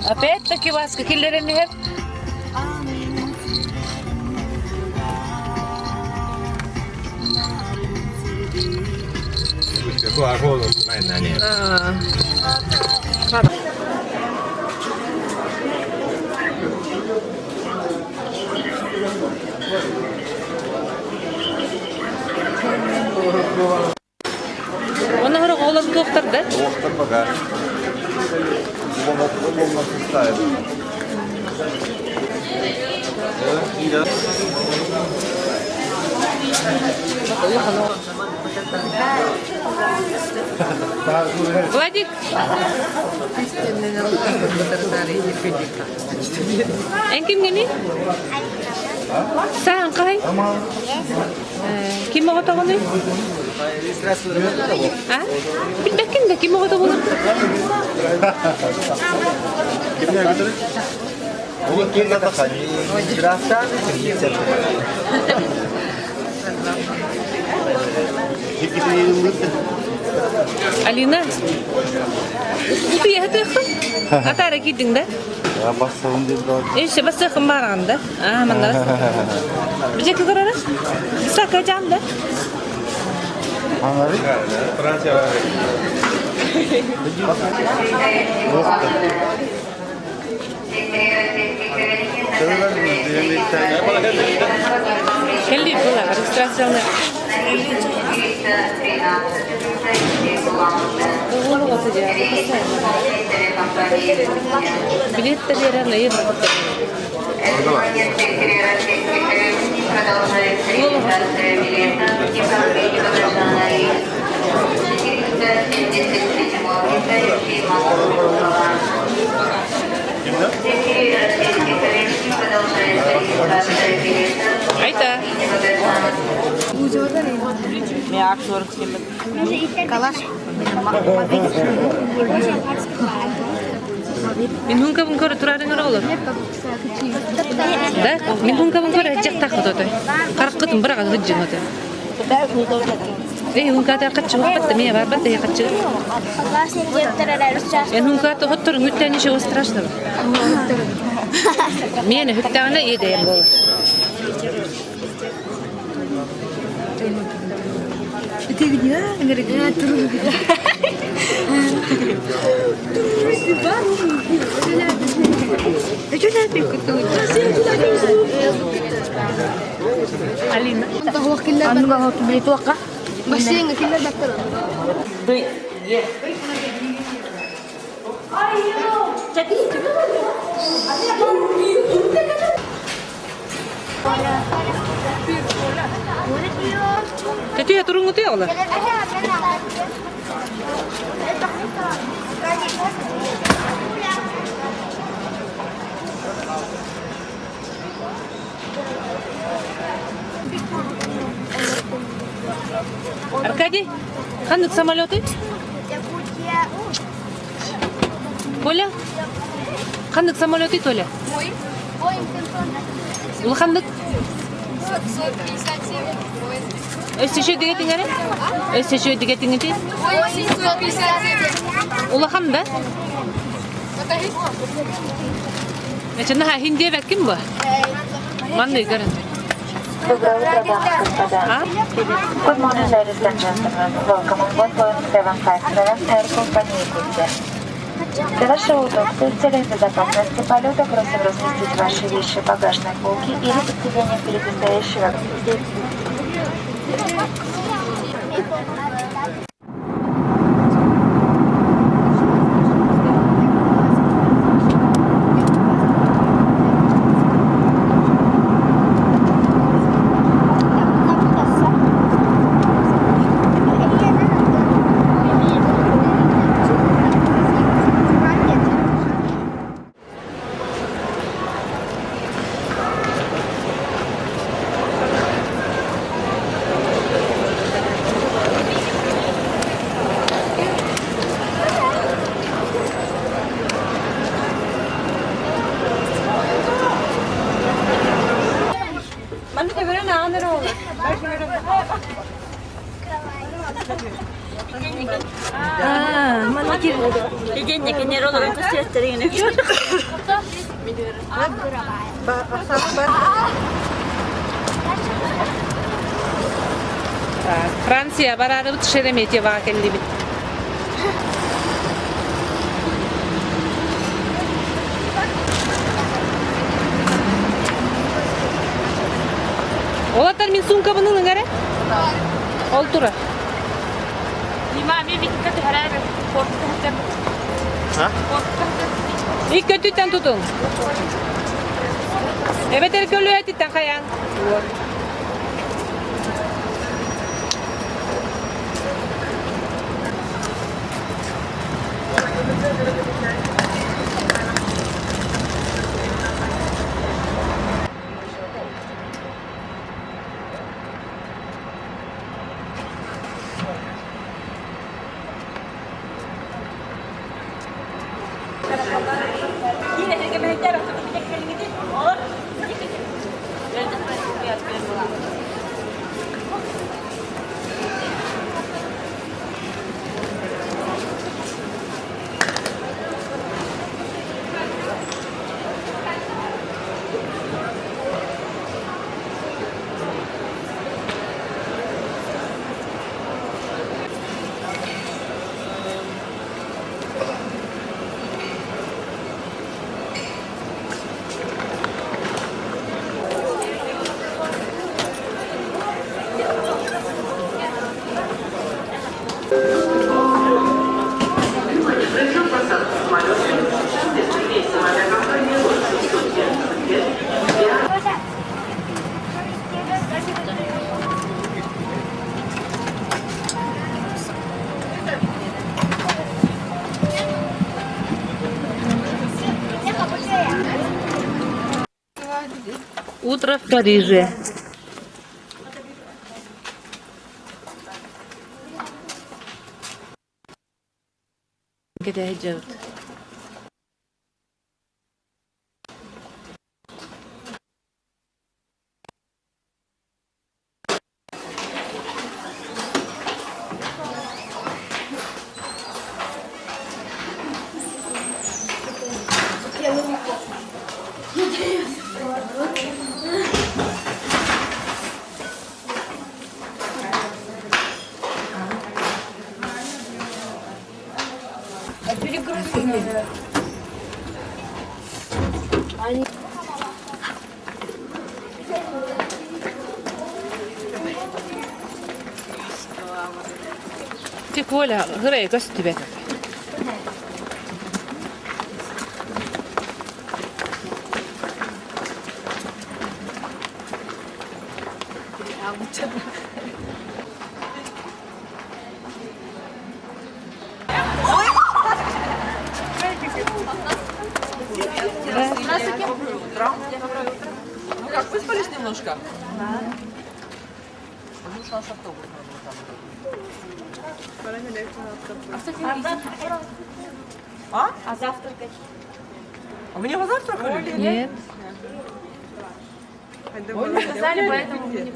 Опять-таки вас киллерин hep. Bu arka olur. Aynen. Ona göre oğlan doktorda. Doktor bakar. Bu olması istedim. Владик. Kim gini? Sen kay? Kim o tavanı? Ha? Bilmekin de kim o tavanı? Kimine götürün? Bugün kimle takan? Graftan mı? Alina. Bu ya hadi. Atara gidin de. Ya basalım diye daha. İşte bas kembaranda. Ah, mandas. Bize kadar sakacağım da. Hangi? Fransa var. Kelly pula registrasyonu. Bunu atacağım. Bilet de verenle iyi bakın. Айта. मैं 800 रुपये कलश Min hunka bun kore turarın gara olur. Da, min hunka bun kore hajjak takıdı otoy. Qarqıtın bıraqa hıjjın otoy. Hunka ta qaçı batta miya var batta ya qaçı. En hunka ta hottorun hütteni şey straşna. Miyene hüttana yedeyim bol. itu dia enggak turun Alina انت هو كله anu enggak mau dituaka بس هي كله بكره Teti ya turun ngutu ya ola. Аркадий, хандык самолеты? Коля? Хандык самолеты, Толя? Ул хандык? 157. Өсөшө деген теңере? Өсөшө деген теңере? 157. Улахан да? Значит, на хинди веким бу? Манны көрүн. Доброе утро, дамы и господа. Good morning, ladies and gentlemen. Welcome on board Boeing 757 Air Company Египте. Для вашего удобства и целей безопасности полета просим разместить ваши вещи в багажной полке или отделение впереди стоящего. Так, Франция барарыбыт Шереметьево келдибит. Олатар мен сумкабының ыңгары? Ол тура. İlk kötüden tutun. Evet, el kölü etitten kayan. Утро в Париже. Где идет? Тик Оля, грей, kas тебе? Ну как, выспались немножко? Да. Потому что наш автобус. А? А завтракать? А вы не позавтракали? Нет. Ой, не сказали, поэтому вы не...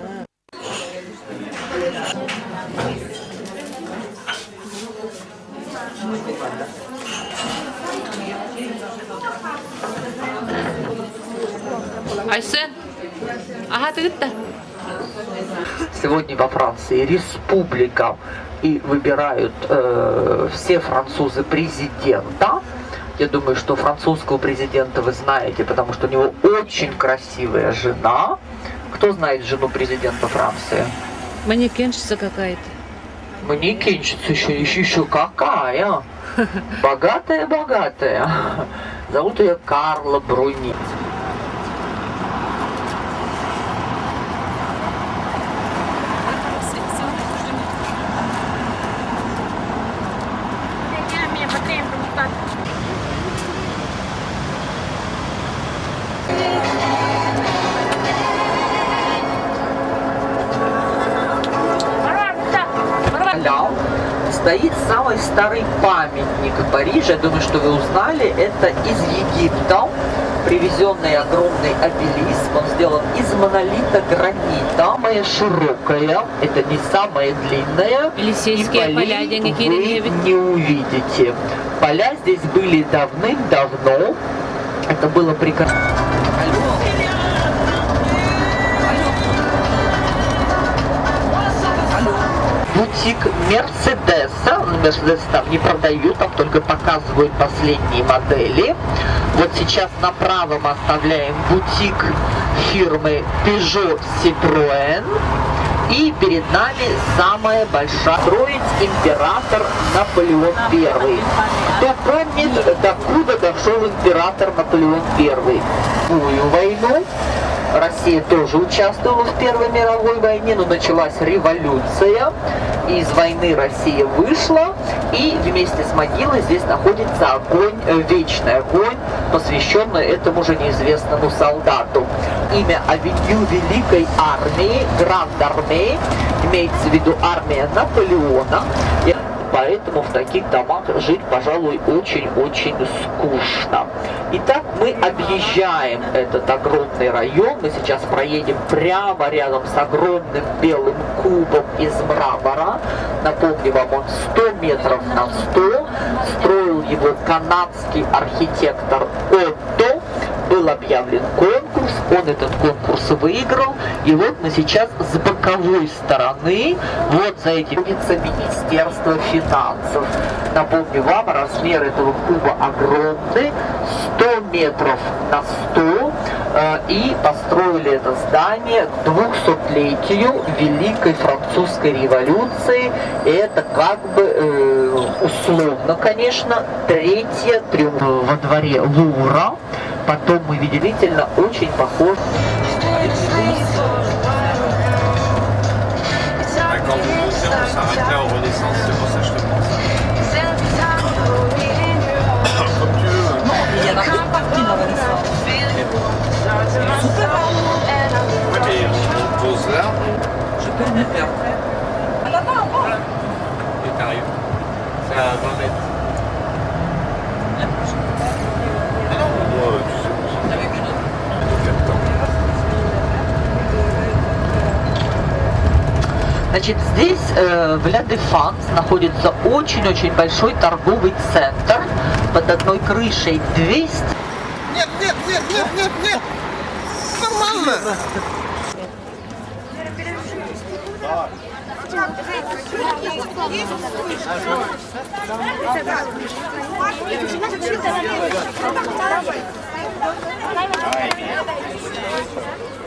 Айсен, ага, ты где-то? Сегодня во Франции республика, и выбирают все французы президента. Я думаю, что французского президента вы знаете, потому что у него очень красивая жена. Кто знает жену президента Франции? Манекенщица какая-то. Манекенщица еще какая? Богатая. Зовут ее Карла Бруни. стоит самый старый памятник в Париже. Я думаю, что вы узнали. Это из Египта. Привезенный огромный обелиск. Он сделан из монолита гранита. Самая широкая. Это не самая длинная. Елисейские И поля, деньги полей вы не увидите. Поля здесь были давным-давно. Это было прекрасно. Бутик Мерседеса. Мерседес там не продают, там только показывают последние модели. Вот сейчас направо мы оставляем бутик фирмы Peugeot Citroën. И перед нами самая большая. Строить император Наполеон I. Кто помнит, докуда дошел император Наполеон I? Вторую войну. Россия тоже участвовала в Первой мировой войне, но началась революция. Из войны Россия вышла, и вместе с могилой здесь находится огонь, вечный огонь, посвященный этому же неизвестному солдату. Имя авеню Великой Армии, Гранд-Армии, имеется в виду армия Наполеона. Поэтому в таких домах жить, пожалуй, очень-очень скучно. Итак, мы объезжаем этот огромный район. Мы сейчас проедем прямо рядом с огромным белым кубом из мрамора. Напомню вам, он 100 метров на 100. Строил его канадский архитектор Отто. Был объявлен конкурс, он этот конкурс выиграл. И вот мы сейчас с боковой стороны, вот за этим находится Министерство финансов. Напомню вам, размер этого куба огромный, 100 метров на 100. И построили это здание к 200-летию Великой Французской революции. И это как бы условно, конечно, третья во дворе Лувра. Потом мы удивительно очень похож. Quand vous montez, on s'arrêtait en Renaissance, c'est pour ça que je te demande ça. Comme tu veux. Il y en a une partie de la Renaissance. Oui, mais on pose là Je peux le faire. et t'arrives. C'est à 20 mètres. Mais non, moi, tu sais, Avec une autre. Значит, здесь в Ля Дефанс находится очень-очень большой торговый центр под одной крышей 200. Нет, нет, нет, нет, нет, нет! Нормально!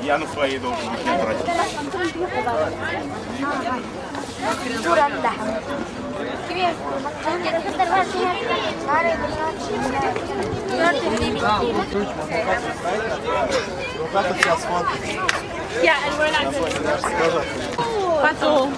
Я на своей должен быть не тратить. Потом.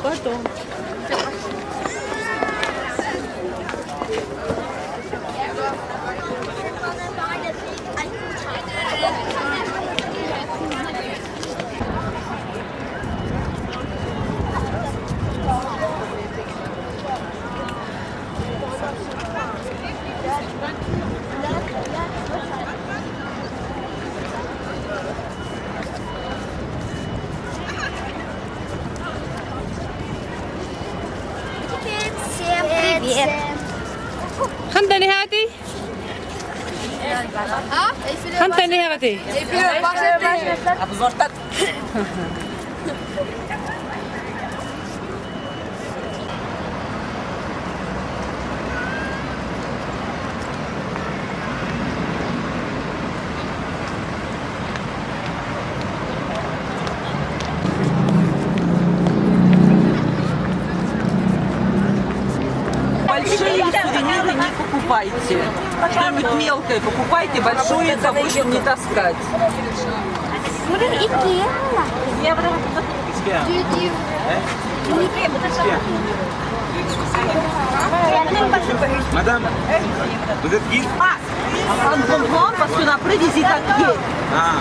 Всем привет! خندني هاتي خندني هاتي Обзор так. Большие сувениры не покупайте. Что-нибудь мелкое покупайте, большое, допустим, не таскать. Madame, vous êtes guide? On comprend parce qu'on a pris des Italiens.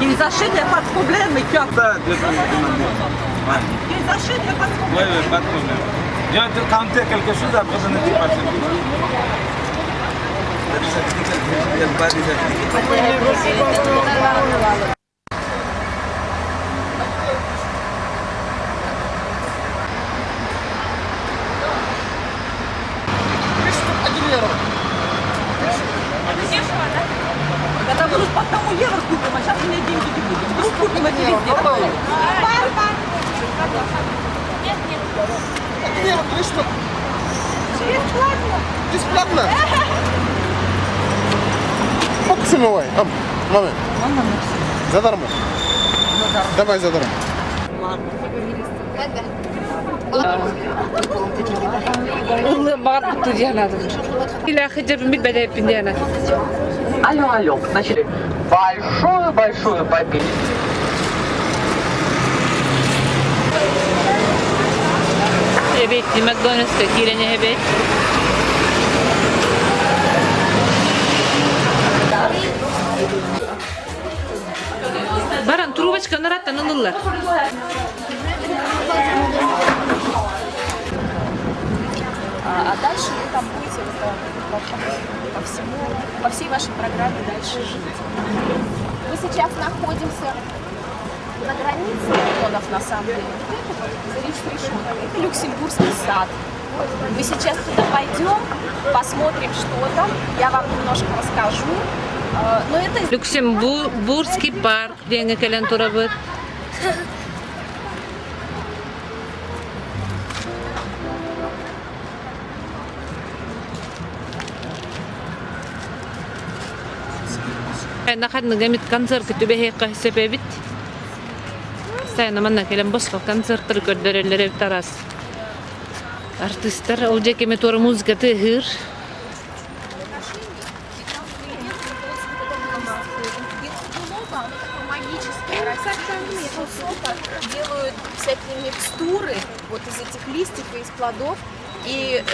Ils les achètent, il n'y a pas de problème. Mais quand Ça, 2 minutes. Ouais, ils les achètent, il n'y a pas de problème. ouais, pas de problème. Viens te canter quelque chose, après on était passé. Когда будут по одному евро купим, а сейчас у меня деньги не будет. Вдруг купим эти везде. Бесплатно? Максимовай. Маме. Задарма. Давай задарма. Улы багат буту диянады. Ила хыжыр бит бәдәп диянады. Алло, значит, большую победу. Evet, McDonald's'ta kirene evet. Баран трубочка нараттан ынылар. А дальше вы там будете по всей вашей программе дальше жить. Мы сейчас находимся на границе регионов, на самом деле. Это за решеткой. Это Люксембургский сад. Мы сейчас туда пойдем, посмотрим, что там. Я вам немножко расскажу. Но это Люксембургский парк деңе келен тура бит. Нахадны гамит концерт түбе хекка себебит. Сайна манна келен боско концерттер көрдөрөлөр тарас. Артисттер ол жекеме тура музыка тыгыр. делают всякие микстуры вот из этих листьев и из плодов. И,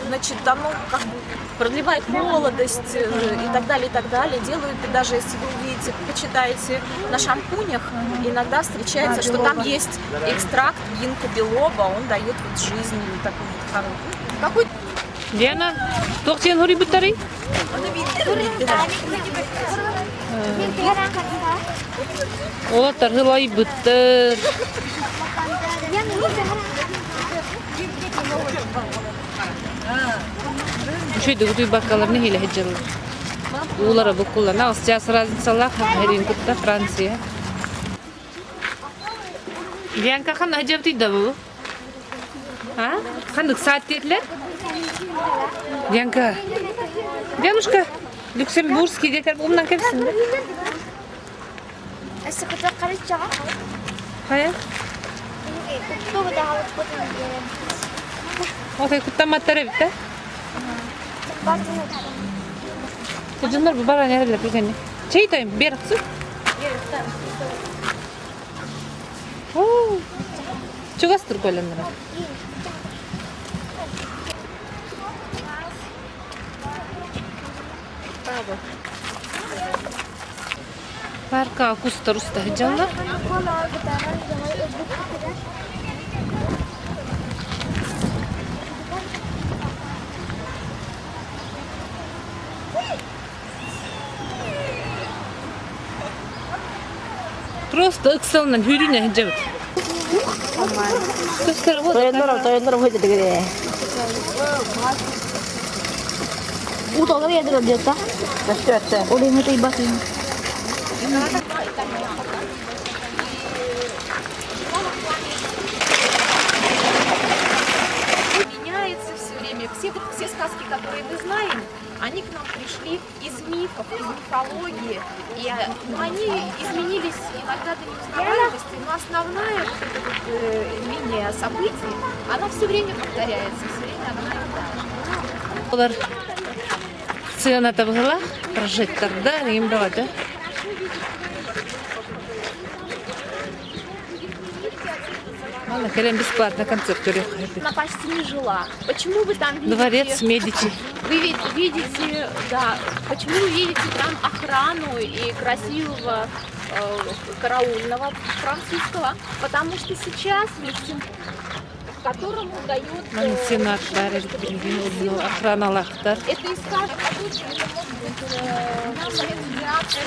значит, оно как бы продлевает молодость и так далее, и так далее. Делают, и даже если вы увидите, почитаете на шампунях, иногда встречается, что там есть экстракт гинка белоба, он дает вот жизнь такой вот хороший. Какой? Диана, тоқтен хори буттары? Олар хылай буттыр. Şöyle güdüy bakkalarını hile hecalır. Ulara bukullar. Nağız jas razınsalar herin kutta Fransiya. Diyanka kan hecab tiyda bu? Ha? Kandık saat dediler? Diyanka. Diyanuşka. Люксембургский декар умнан кепсин. Esikuta karışca. Haya. Kutu da halık kutu. Otay kuttamattara bitti. Kızımlar bu bara nerede bir tane? Çay tayım bir kızım. Çok astır koylanlara. Parka kustar usta hıcanlar. Просто ыксылынан хүйрүнө жабыт. Тояндар выйдет где? Утолар ядро где-то. Да что это? Оле мы той батин. Меняется все время. Все сказки, которые мы знаем, они к нам пришли из мифов, из мифологии. И они изменились иногда до неузнаваемости, но основная вот эта вот, линия событий, она все время повторяется, все время одна и та же. Олар сыйына табыла, прожекторда, нем давады. Ладно, келем бесплатно концерт көрөк. Она почти не жила. Почему вы там видите? Дворец Медичи. Вы видите, да, почему вы видите там охрану и красивого караульного французского? Потому что сейчас в которому дает... Сенат, охраналахтар. Это из каждого обычно, это может быть федерация,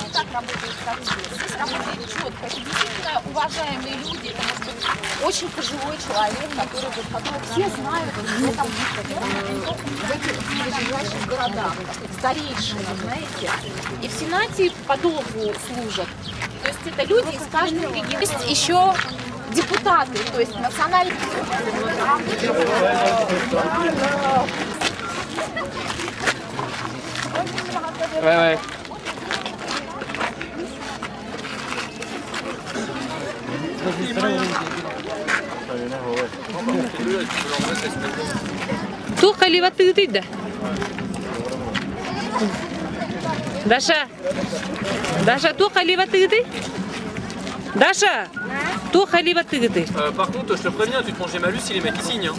не так работает, как здесь. Здесь работает четко. Это действительно уважаемые люди, это может быть очень пожилой человек, которого все знают, ну, там, в этих ближайших городах, старейшины, знаете. И в Сенате подолгу служат. То есть это люди из каждого региона. Есть еще депутаты, то есть национальные... Ту халиваты ты. Даша, ту халиваты ты? Даша, ту халиваты ты? Par contre, je te préviens, tu te manges des malus si les mecs ils signent.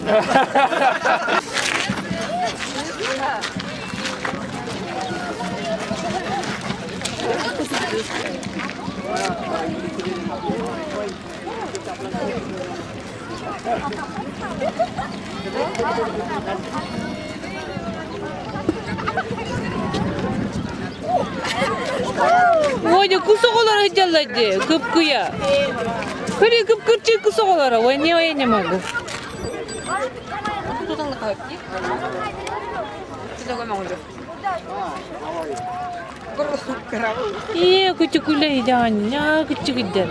Оня, кусоголар идяллади, кыпкыя. Кыри кыпкырчы кусоголар, ой не могу. Кучукуля идяня, кучукидер.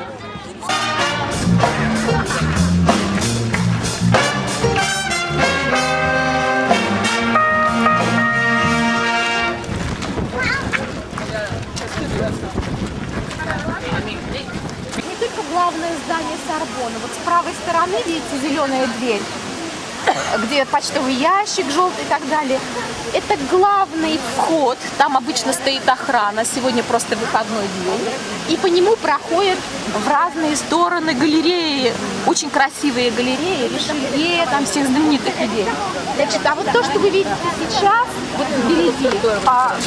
Не только главное здание Сорбонны. Вот с правой стороны, видите, зеленая дверь, где почтовый ящик желтый и так далее. Это главный вход. Там обычно стоит охрана. Сегодня просто выходной день. И по нему проходят в разные стороны галереи. Очень красивые галереи. Ришелье, там всех знаменитых людей. Значит, а вот то, что вы видите сейчас, вот впереди,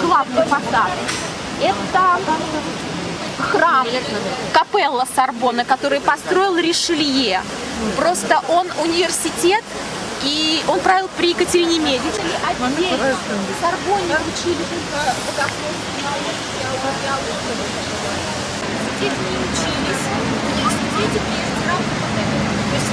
главный фасад, это храм, капелла Сорбонны, который построил Ришелье. Просто он университет, и он правил при Екатерине Медичи. Отдельно в Сорбонне учили только богословские науки, теологию. Здесь не учились, в университете есть работы. То есть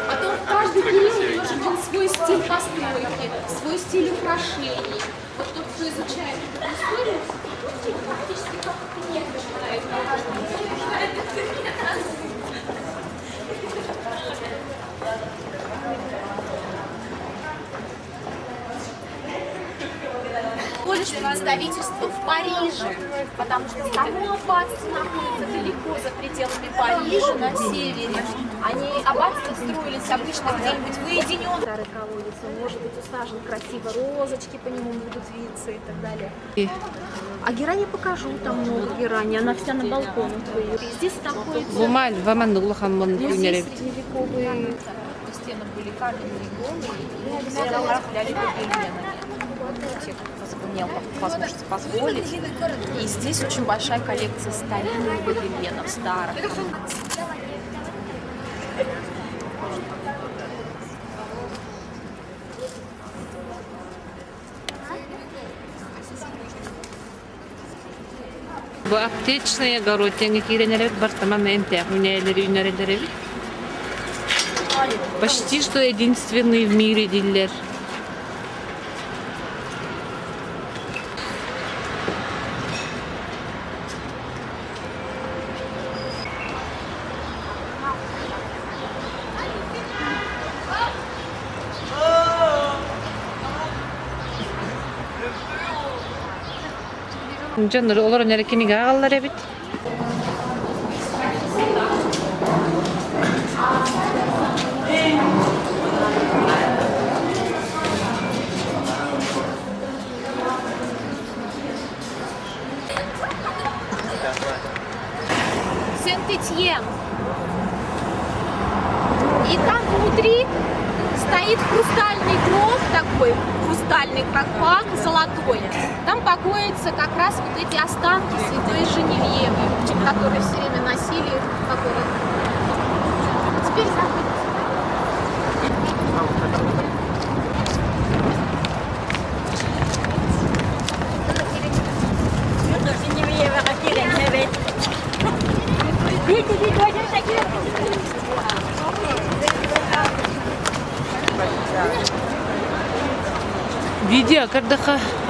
потом каждый период должен свой стиль постройки, свой стиль украшений. Вот тот, кто изучает эту историю, практически как книга читает. Колледж представительства в Париже, потому что само аббатство находится далеко за пределами Парижа, на севере. Они аббатства строились обычно где-нибудь в уединенном. Старый колодец, он может быть усажен красиво, розочки по нему будут виться и так далее. А герань я покажу, там много герани, она вся на балконах. И здесь находится музей средневековые. Стены были каменные, голые, и все расставляли гобеленами. Тех, кто имел возможность позволить. И здесь очень большая коллекция старинных гобеленов, старых. Bu аптечные огородные киренелер бартаманна энтехунялери. Почти что единственный в мире дилер. Canlar olur onlara kini ağlar evet. Сент-Этьен. И там внутри стоит хрустальный гроб такой, хрустальный как золотой. Там покоятся как раз вот эти останки святой Женевьевы, которые все время носили по городу. Теперь забудьте. Видео, когда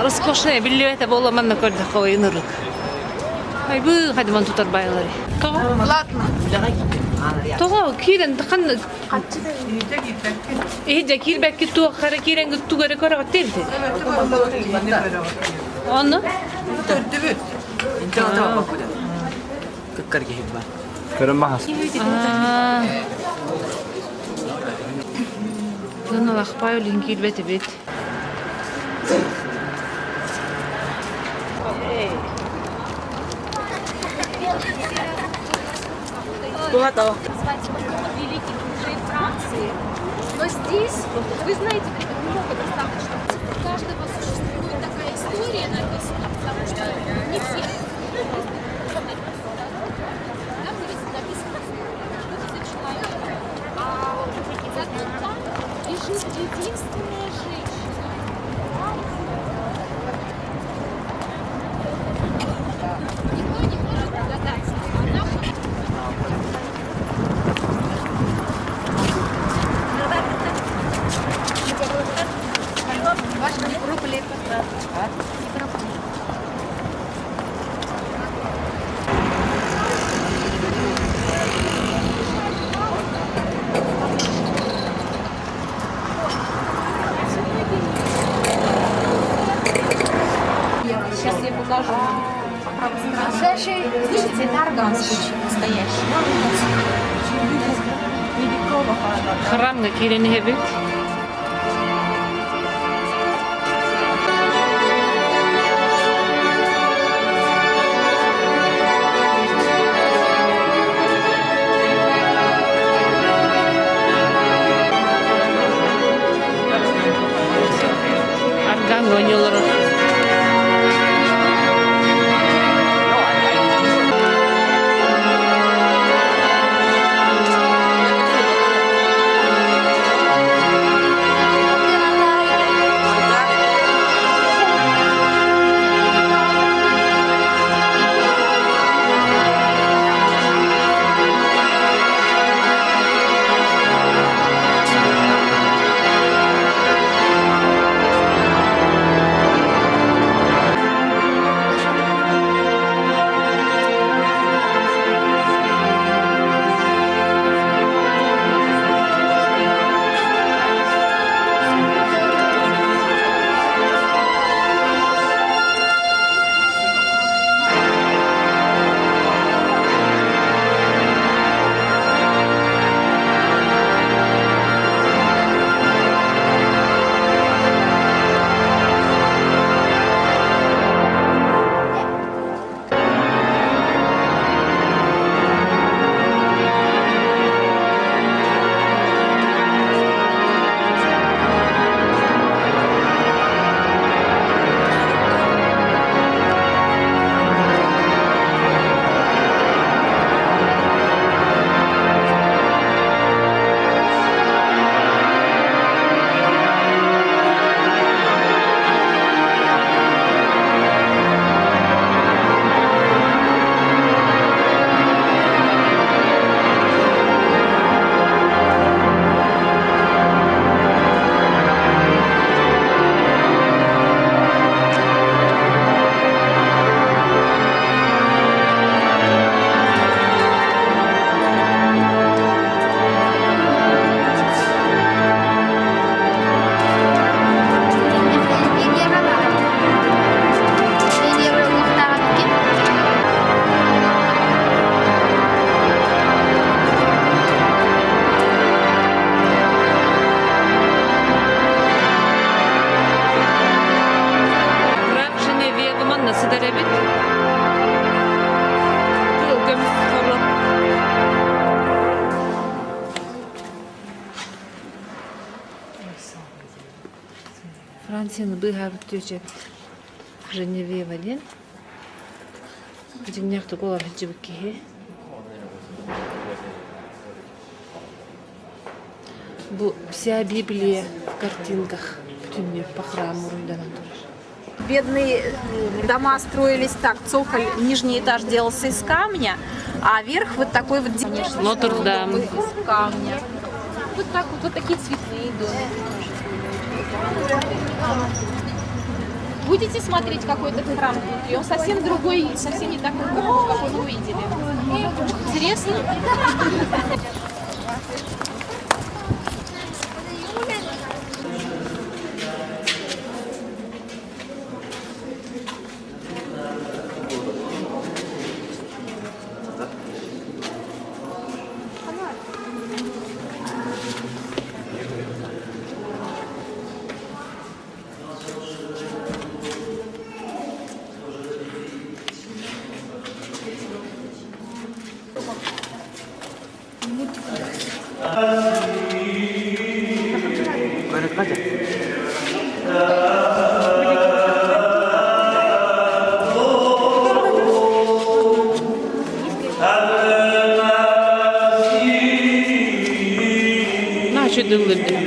роскошная билет, было манна когда хоинрык. Ай бы, хadi ман тутар байлары. Ладно. Тога кирен хан. Жакир бәкки ту хара кирен гүттү гөрө көрө телди. Аны? Зана лахпай лингил бет бет. Называется великий музей Франции. Но здесь, вы знаете, много достаточно. У каждого существует такая история написана, потому что не все. Там написано, что это за человек. А зато там лежит единственная женщина. Никто не может догадаться. Она сейчас я покажу. Слышите, это орган настоящий. Храмга кирен хебит. Орган гонёлор. сені бұйға бүттеуше Женевьева ден. Дегняқты қолар жібік кеге. Бұл вся Библия в картинках. Бүтінне по храму рույданан тұрыр. Бедные дома строились так, цоколь, нижний этаж делался из камня, а верх вот такой вот Нотр-Дам из камня. Вот так вот такие цветные домики. Будете смотреть какой-то храм внутри? Он совсем другой, совсем не такой, какой вы видели. Интересно? Naçı dılırdı.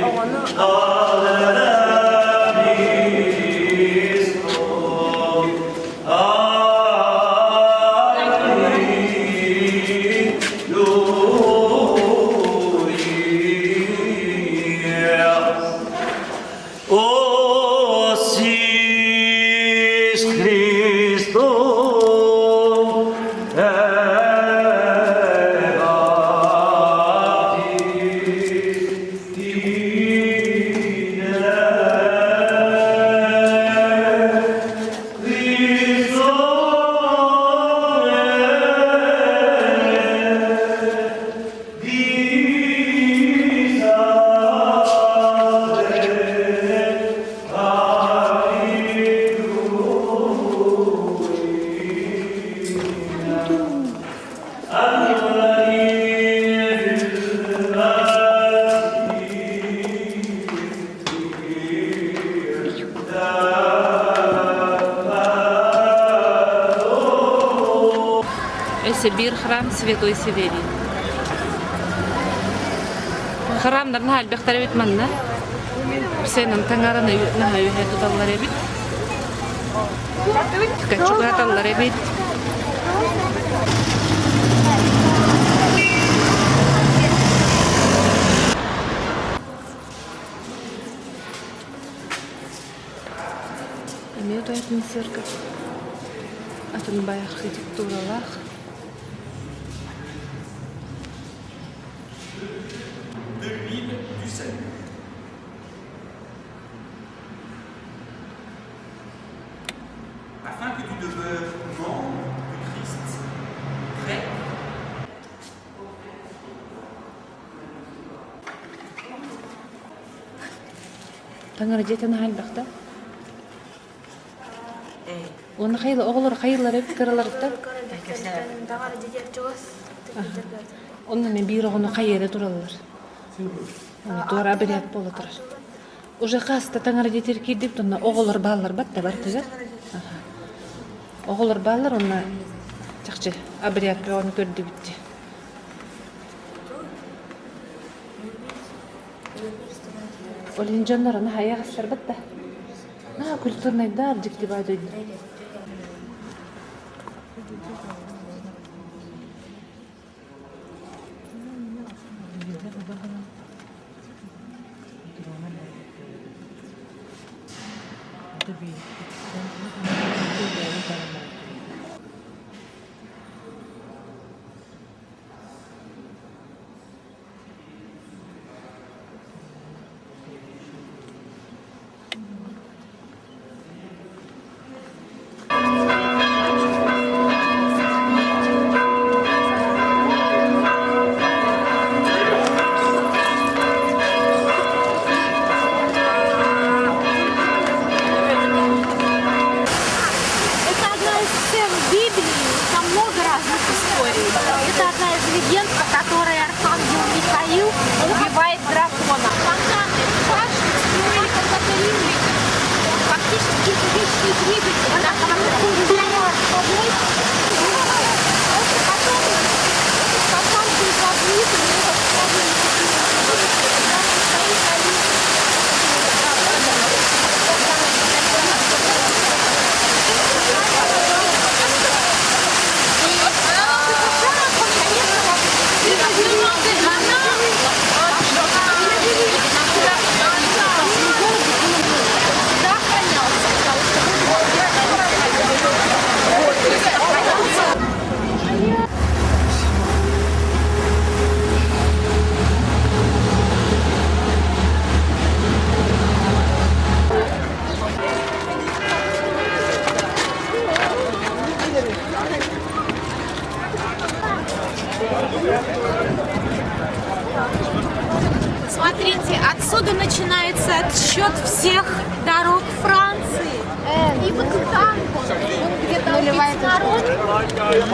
Сибир, храм Святой Северин. Храмдар нахал бехтаребит манна. Сенен таңараны нахал юхету талларебит. Качуга талларебит. Имеют эту церковь. Атынбай архитектуралах. De l'huile du salut. Afin que tu demeures membre du Christ, prêt. Таңар жетен хал бақта. Оны қайлы оғылыр қайлар еп кіраларда. Оны мен бейір оғыны қайыры тұралар. Оны туара абирият болы тұрар. Уже қаста таңар жетер кейдіп, оны оғылыр балар бат да бар тізі. Оғылыр балар, оны жақшы абирият бе оны көрді бітті. Олин жанлар оны аяғыстар бат да. Культурнайдар жікті байдойды. Убивает дракона. Фонтаны, башни строили когда-то римляне. немного начинается отсчет всех дорог Франции. И вот там, где-то убить народ,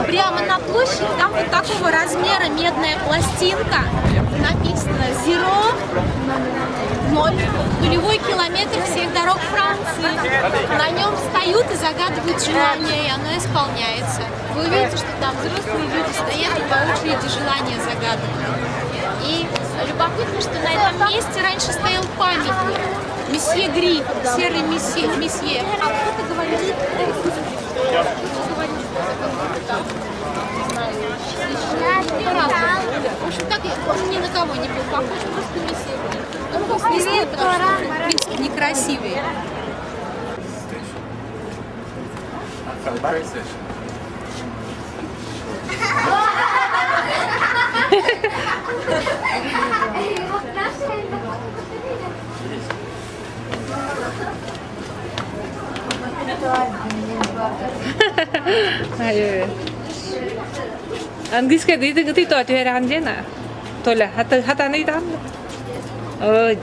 прямо на площади, там вот такого размера медная пластинка. Написано «Zero», 0, нулевой километр всех дорог Франции. На нем встают и загадывают желание, и оно исполняется. Вы увидите, что там взрослые люди стоят и по очереди желания загадывают. И любопытно, что на этом месте раньше стоял памятник. Месье Гри, серый месье. А кто-то говорит, в общем, так он ни на кого не был похож, просто месье Гри. Он был снесли, потому что он, в принципе, некрасивый. أيوة. عنديش كده تيجي تقعد عندنا طلع حتى أنا يتعمل أوه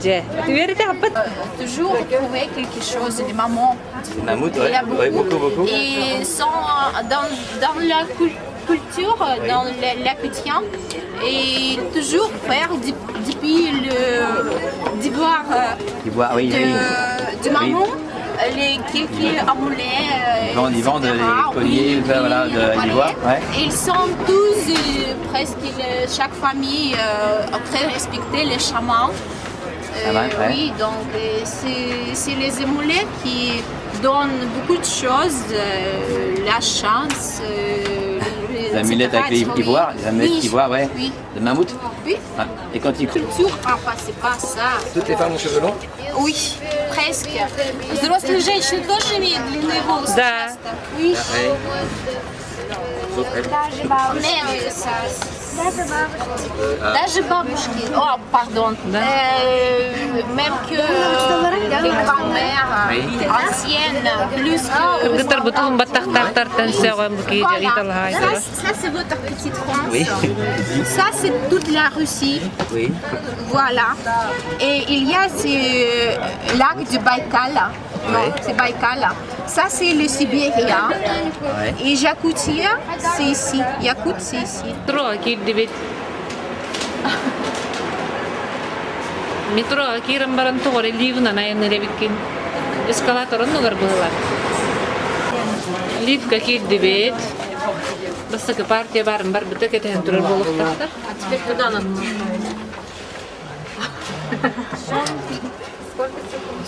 Toujours trouver quelque chose, des mamans. Mammouth, Il y a ouais, beaucoup. Et sont dans la culture, dans l'aquitien, et toujours faire depuis d'ivoire Oui. du mammon. Quelques amulets. Ils vendent les colliers, voilà, d'ivoire. Ouais. Ils sont tous, presque chaque famille, très respecter les chamans. Ouais. Oui, donc c'est les amulets qui donnent beaucoup de choses, la chance. Les amulettes avec les ivoires, les amulettes d'ivoire, ouais. Oui. De mammouth. Oui. Ah. Et quand ils Culture, c'est pas ça. Toutes les femmes ont cheveux longs? Oui, presque. Взрослые женщины тоже имеют длинные волосы? Да. Часто? Oui. Mais ça... Даже бабушки. О, pardon. Même que les grands-mères anciennes, plus que... Ça, c'est votre petite France. Oui. Ça, c'est toute la Russie. Oui. Voilà. Et il y a ce lac du Baïkal. Non, c'est Baïkal. Ça, c'est le Sibérien. Ouais. Et Jakoutia, c'est ici. Yakout, c'est ici. Метро Киран баран тоғыр ливна наянны биккен. Эскалаторын нугар булар. Ливка килди бет. Басты партия барын бар бите кетен турар болуктар. А теперь куда нам?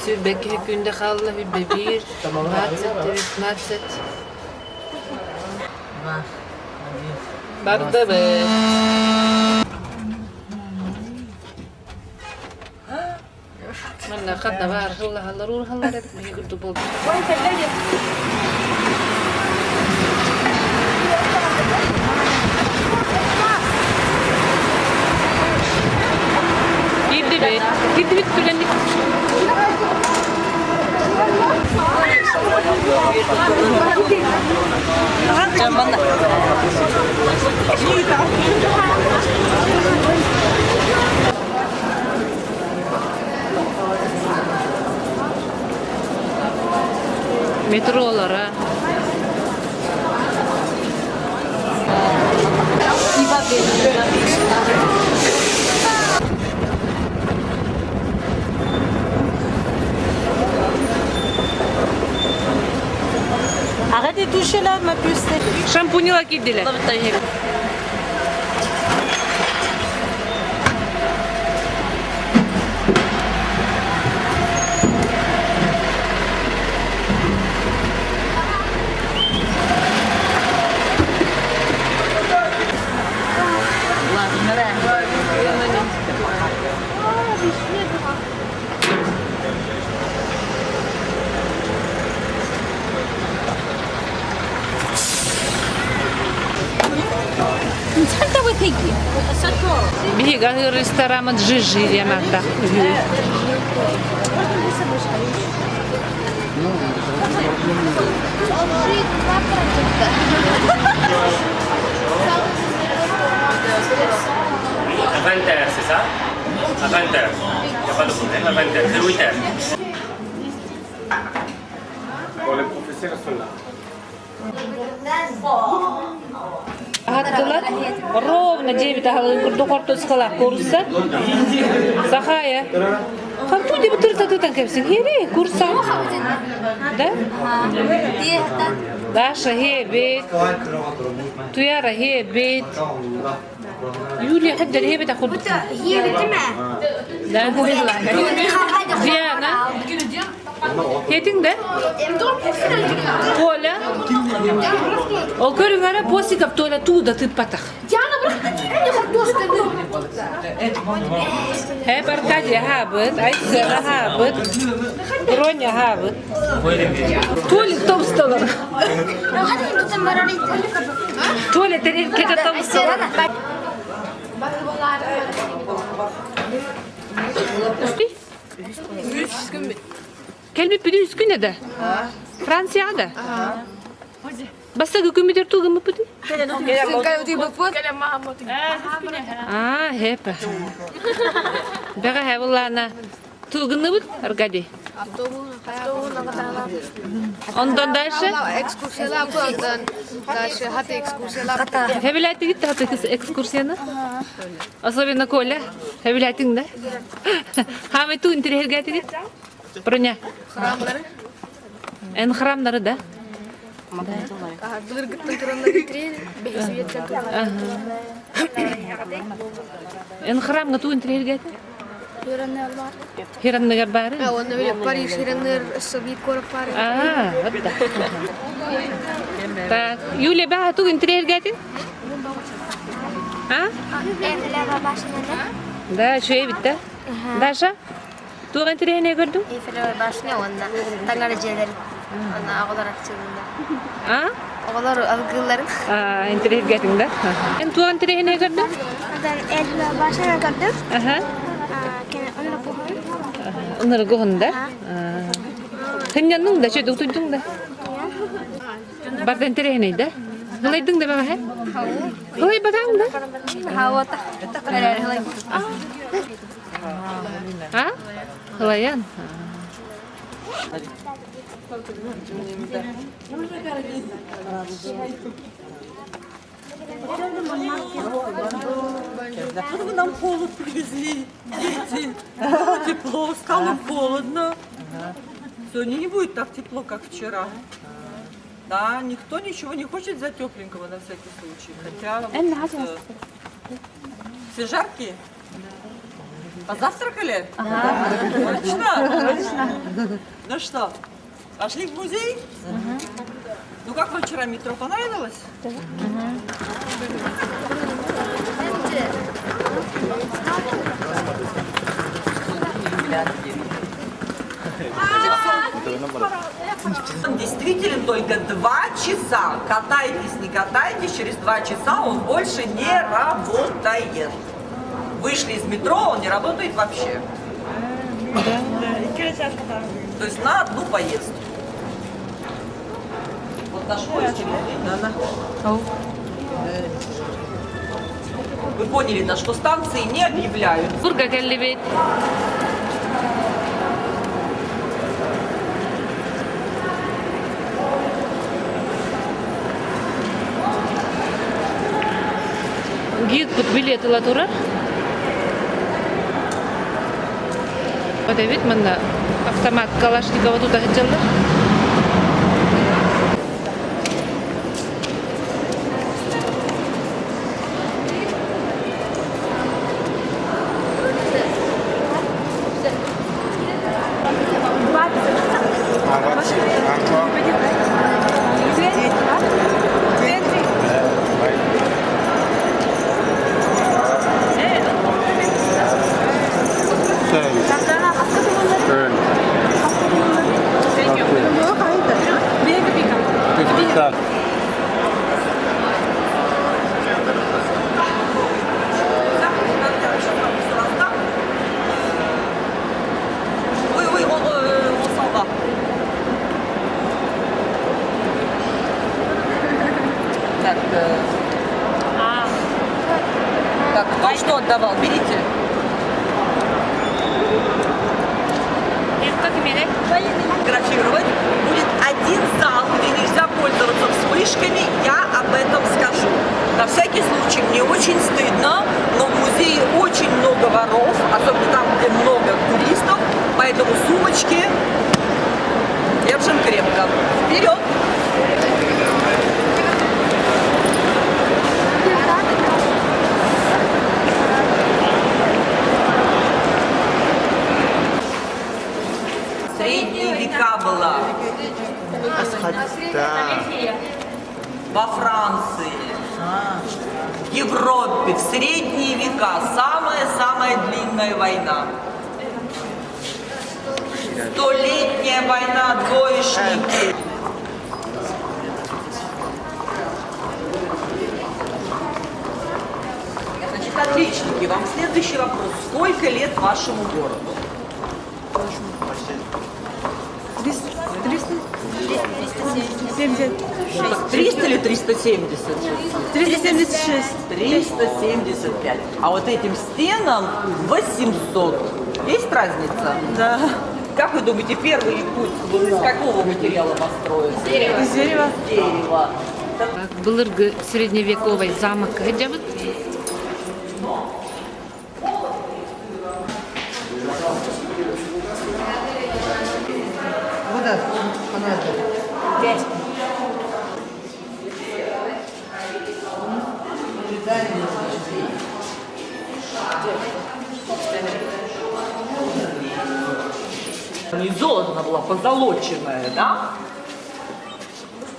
Sübeki günde kaldı bir 1, 15. Barda be. من أخذنا بار هلا روح هلا رتمي قلت بول. وين ثلاجة؟ كده بيت كلني. Mana? Metrolara. Arrête de toucher là, ma puce. Шампунила кидили. Бига ресторан Джижи Ямата. À 20h, c'est ça? À 20h. pas de problème, la 24, c'est le week-end. Bon, les professeurs sont là. Атқылар ровно 9 ағылын күрді қорты ұсқалақ көрісі. Сақая. Қамту деп тұртатудан кәпсің. Хере, көрсі. Да? Даша хебет. Туяра хебет. Юлия حجر هبت أخذ. هي بتمع. Да. Диана. Хетин да? Толя. Ол көріңәрі посикап Толя туда ты патах. Диана не художка. Хеп Аркадия хабыт, Айсера хабыт, Роня хабыт. Толя томсталар. Толя терен кеде томсталар. Келмеп биди үскүн эде. Францияда. Басса көкөмүдөр тугуму биди. Хепа. Бага хевлана тугуну бит, Аркадий. Ondan дальше? Экскурсиялар болған. Дальше хаты экскурсиялар. Хевилайты гитти хаты экскурсияны? Особенно Коля. Хевилайтың да? Хамы ту интерьергати гит? Броня. Храмлары. Эн храмлары да? Дылыргыттың турында кетіреді. Бейсуеттен турында. Эн храмга ту интерьергати? Хираннер бар. Хираннер бары? Оны біліп Париж хираннер собит көріп бары. Вот да. Так, Юлия бага ту интерьергати? Evlere başladı. Да, şöyle bitti. Даша? Ту интерьерне көрдің? Evlere başlıyor onda. Tangar eceleri. Ona ağlar akçılığında. Ağlar algıların. Интерьергатың да? Ен ту интерьерне көрдің? Evlere başladı gördüm. Onları qoğun da? Hınyanның да, şöyle tuydun da? Barda интерьерне да? Hılaydın da bana he? Hılay bakağın da? Havata. Hılay. Hılayan? Вы нам холод привезли, дети. Тепло, стало холодно. Сегодня не будет так тепло, как вчера. Да, никто ничего не хочет за тепленького на всякий случай. Хотя все жаркие. Позавтракали? Точно? Ну что, пошли в музей? Ну как вам вчера метро понравилось? Он действительно только 2 часа. Катайтесь, не катайтесь, через 2 часа он больше не работает. Вышли из метро, он не работает вообще. То есть на одну поездку. Вот наш поезд. Вы поняли, да, что станции не объявляют. Бурга келлибет. Гид под билеты латура. Подавит манда автомат Калашникова тут хотела. Так, кто что отдавал? Берите. Фотографировать будет один зал, где нельзя пользоваться вспышками, я об этом скажу. На всякий случай, мне очень стыдно, но в музее очень много воров, особенно там, где много туристов, поэтому сумочки держим крепко. Вперед! Средние века была во Франции, в Европе, в средние века самая-самая длинная война. Столетняя война, двоечники. Значит, отличники, вам следующий вопрос. Сколько лет вашему городу? 300 или 370? 376. 375. А вот этим стенам 800. Есть разница? Да. Как вы думаете, первый путь был из какого материала построен? Из дерева. Дерево. Былыргы средневековый замок Гаджабыт. Не золото, она была позолоченная, да?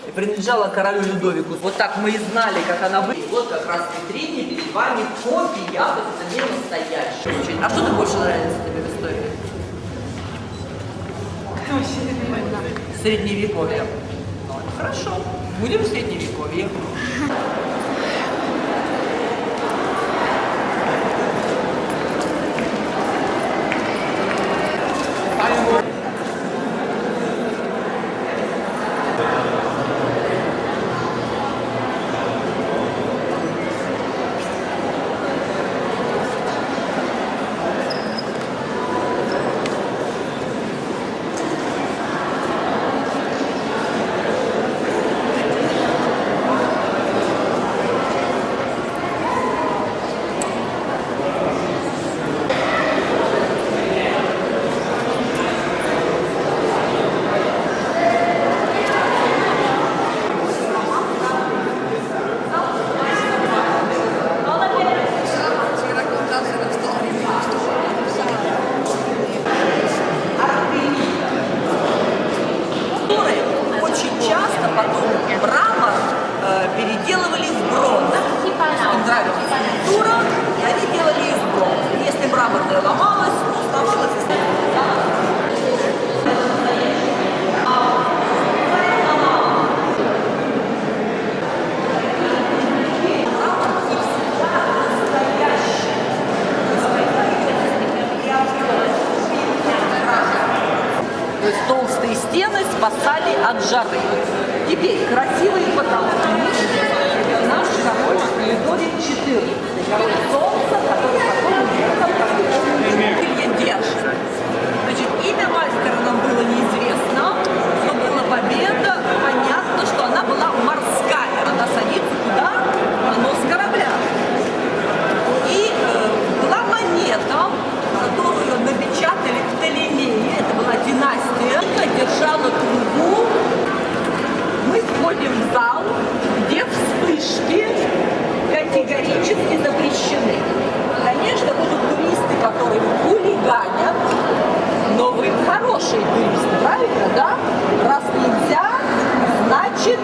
И принадлежала королю Людовику. Вот так мы и знали, как она выглядит. Вот как раз в витрине перед вами копия, вот это не настоящая. А что тебе больше нравится тебе в истории? Средневековье. Ну, хорошо, будем в средневековье. Переделывали в бронзу. Им нравилась скульптура, и они делали из бронзы. Если мраморная ломалась, оставалась из То есть толстые стены спасали от жары. Теперь красивые потолки. Наш король Людовик XIV. Король солнца, который потом уехал держит. Значит, имя мастера нам было неизвестно, но была победа. Понятно, что она была морская. Она садится куда? На нос корабля. И была монета, которую напечатали Птолемеи. Это была династия. Держала трубу. Мы входим в зал, где вспышки категорически запрещены. Конечно, будут туристы, которые хулиганят, но вы хорошие туристы, правильно, да? Раз нельзя, значит...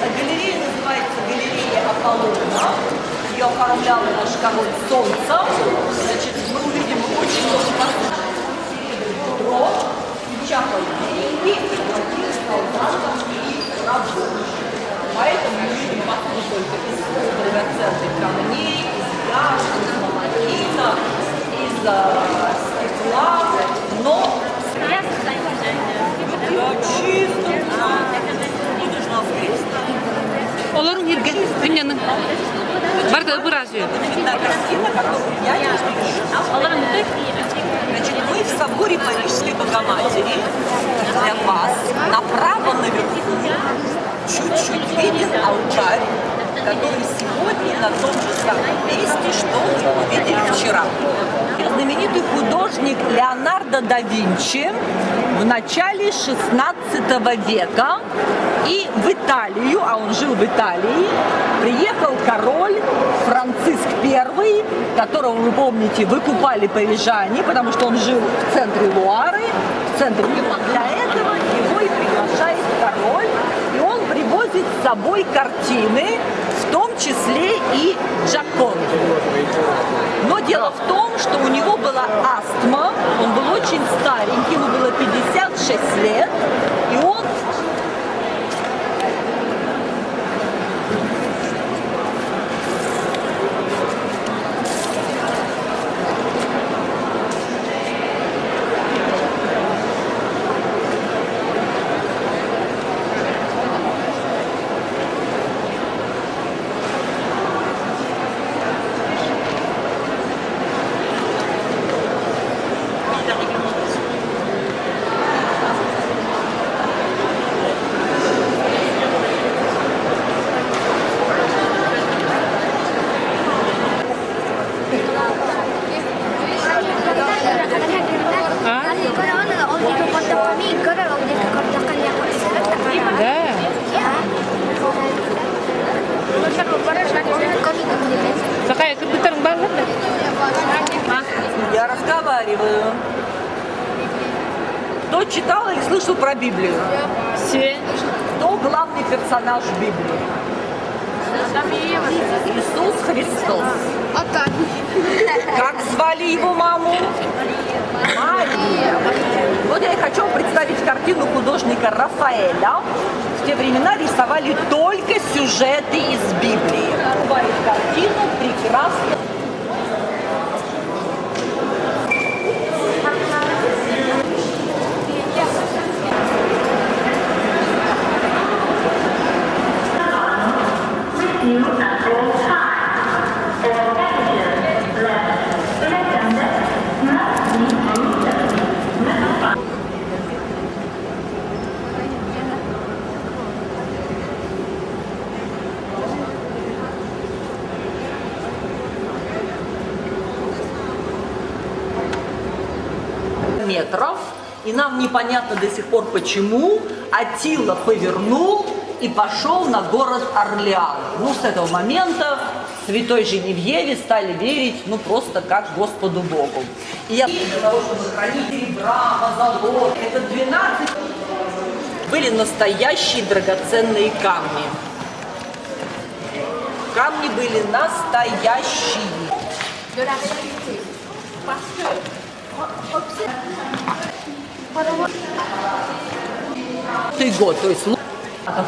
Галерея называется галерея Аполлона. Ее оформлял наш король солнца. Значит, мы увидим очень много дров, печатал деньги, и солдатам и рабочим. Поэтому мы видим посуду только из драгоценных камней, из яшек, из малахита. Торун ерге, дünyanın. Бар да выразию. Картина, которую я не вижу. Значит, мы в соборе Парижской Богоматери. Для вас направо наверху чуть-чуть виден алтарь, который сегодня на том же самом месте, что вы увидели вчера. Знаменитый художник Леонардо да Винчи в начале 16 века и в Италию, а он жил в Италии, приехал король Франциск I, которого, вы помните, выкупали парижане, потому что он жил в центре Луары, в центре. И вот для этого его и приглашает король, и он привозит с собой картины, в том числе и Джаконду. Но дело в том, что у него была астма, он был очень старенький, ему было 56 лет, и он... Какая компьютер банк? Я разговариваю. Кто читал или слышал про Библию? Все. Кто главный персонаж Библии? Иисус Христос. Как звали его маму? Мария. Вот я и хочу представить картину художника Рафаэля. В те времена рисовали только сюжеты из Библии. Бывает картину прекрасно. Метров, и нам непонятно до сих пор почему, Аттила повернул и пошел на город Орлеан. Ну, с этого момента святой Женевьеве стали верить, ну, просто как Господу Богу. И для того, чтобы хранить серебра, позолота, это 12 были настоящие драгоценные камни. Камни были настоящие. Год, то есть в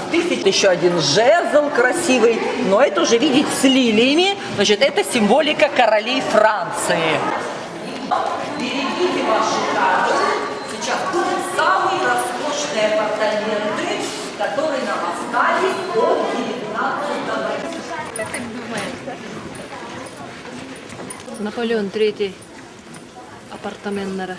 1000 еще один жезл красивый, но это уже видеть с лилиями, значит, это символика королей Франции. Берегите ваши карты, сейчас будут самые роскошные апартаменты, которые нам остались от 19 века. Наполеон III апартаменттары.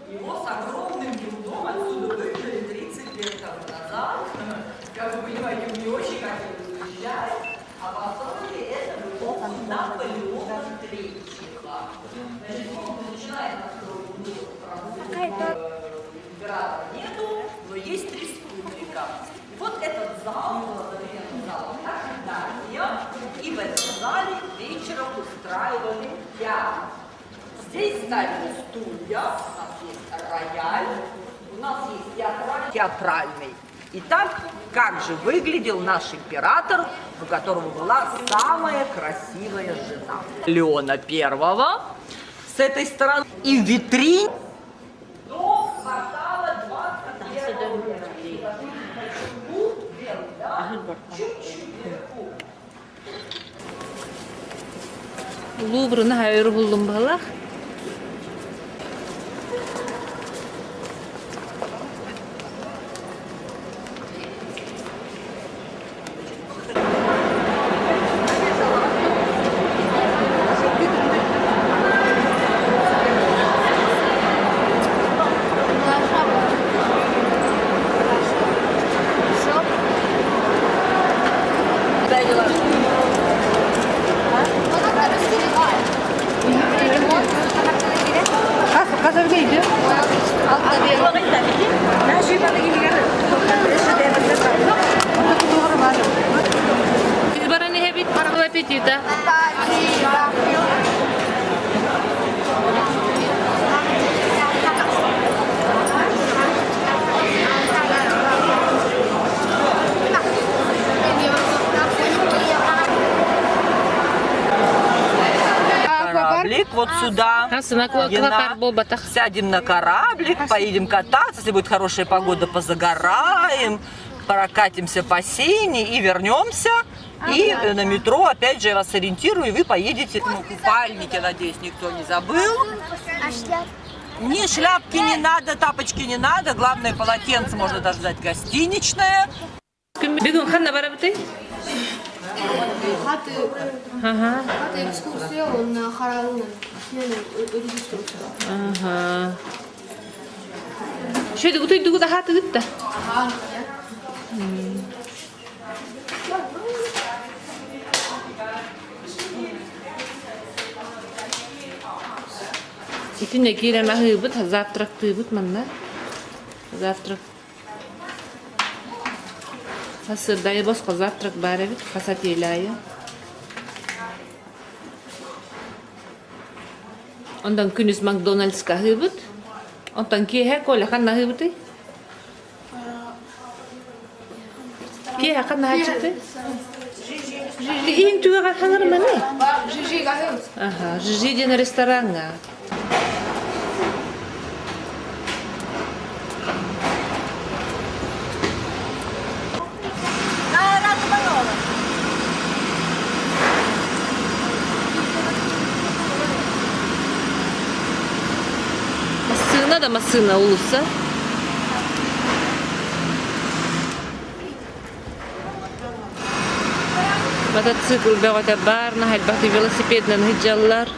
Его с огромным трудом отсюда выгнали 30 лет назад. Как вы понимаете, он не очень хотел уезжать, а построили это в эпоху Наполеона III. Значит, он начинает настройку императора нету, но есть республика. И вот этот зал, современный зал ожидания, и в этом зале вечером устраивали театр. Здесь ставили стулья, у нас есть рояль, у нас есть театральный. Итак, как же выглядел наш император, у которого была самая красивая жена? Леона I с этой стороны и в витрине до квартала 21 века. Чуть-чуть вверху. Луврны хайыр булдым балах. Казавгейди. Избарани хебит аппетита. Кораблик вот сюда. Сядем на кораблик, поедем кататься, если будет хорошая погода, позагораем, прокатимся по Сене и вернемся. И на метро, опять же, я вас ориентирую, и вы поедете. Ну, купальники, надеюсь, никто не забыл. Ни шляпки не надо, тапочки не надо. Главное, полотенце можно даже взять гостиничное. Бегун ханна барабты? Ага. экскурсия, он харалын. Ага. Şöyle utuydu da hatı gitti. İtince kireme hıbıt, zavtrak hıbıt manlar. Zavtrak. Hasırdayı boşka zavtrak bari bit, hasat yelayı. Ondan kündüz McDonald's'a hıbıt. Ondan kihe kola kanna hıbıtı. Kihe kanna hıbıtı. İn tüve kanır mı ne? Жижи готовить? Ага, Жижи на ресторана. Masına da masına olursa. Мотоцикл бегота барна, хальбахты велосипедный нахиджаллар.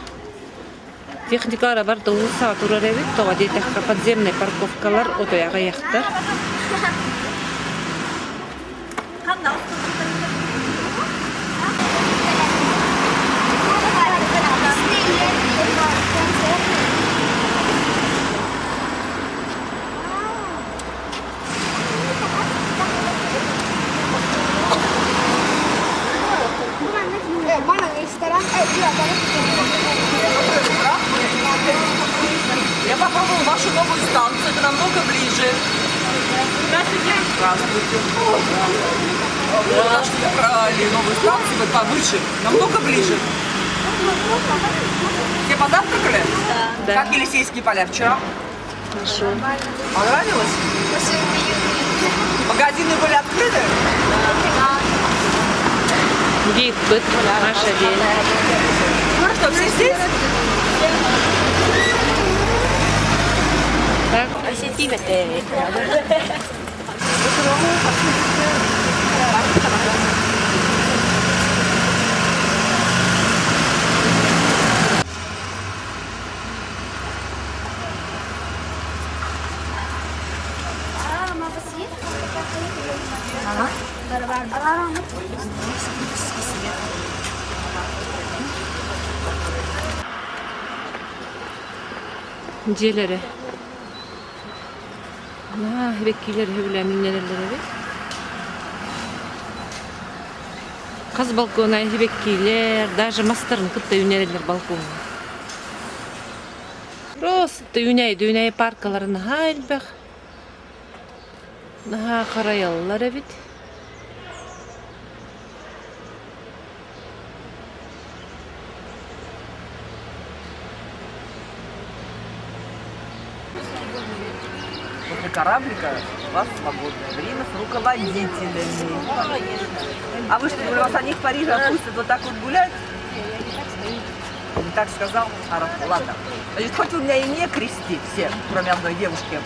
Техникара бар тоғыз тураревит, тоға дейтаққа подземный парковкалар отояға яқтар. Mana ресторан, Я попробовала вашу новую станцию, это намного ближе. Здравствуйте. Здравствуйте. Что вы брали новую станцию, вот повыше, намного ближе. Все позавтракали? Да. Как Елисейские поля вчера? Хорошо. Понравилось? Магазины были открыты? Гид быт, наша день. Ну что, все здесь? Так. Celeri. Ha, bekkiler hüvlemin nereleri. Kaz balkona bekkiler, даже mastırın kıtta yüneriler balkona. Просто yüney parkalarını halbek. Naha karayallar evet. После кораблика у вас свободное время с руководителями. А вы что, вас они в Париже отпустят вот так вот гулять? так сказал. Хорошо, ладно. Значит, хоть вы меня и не крестите все, кроме одной девушки,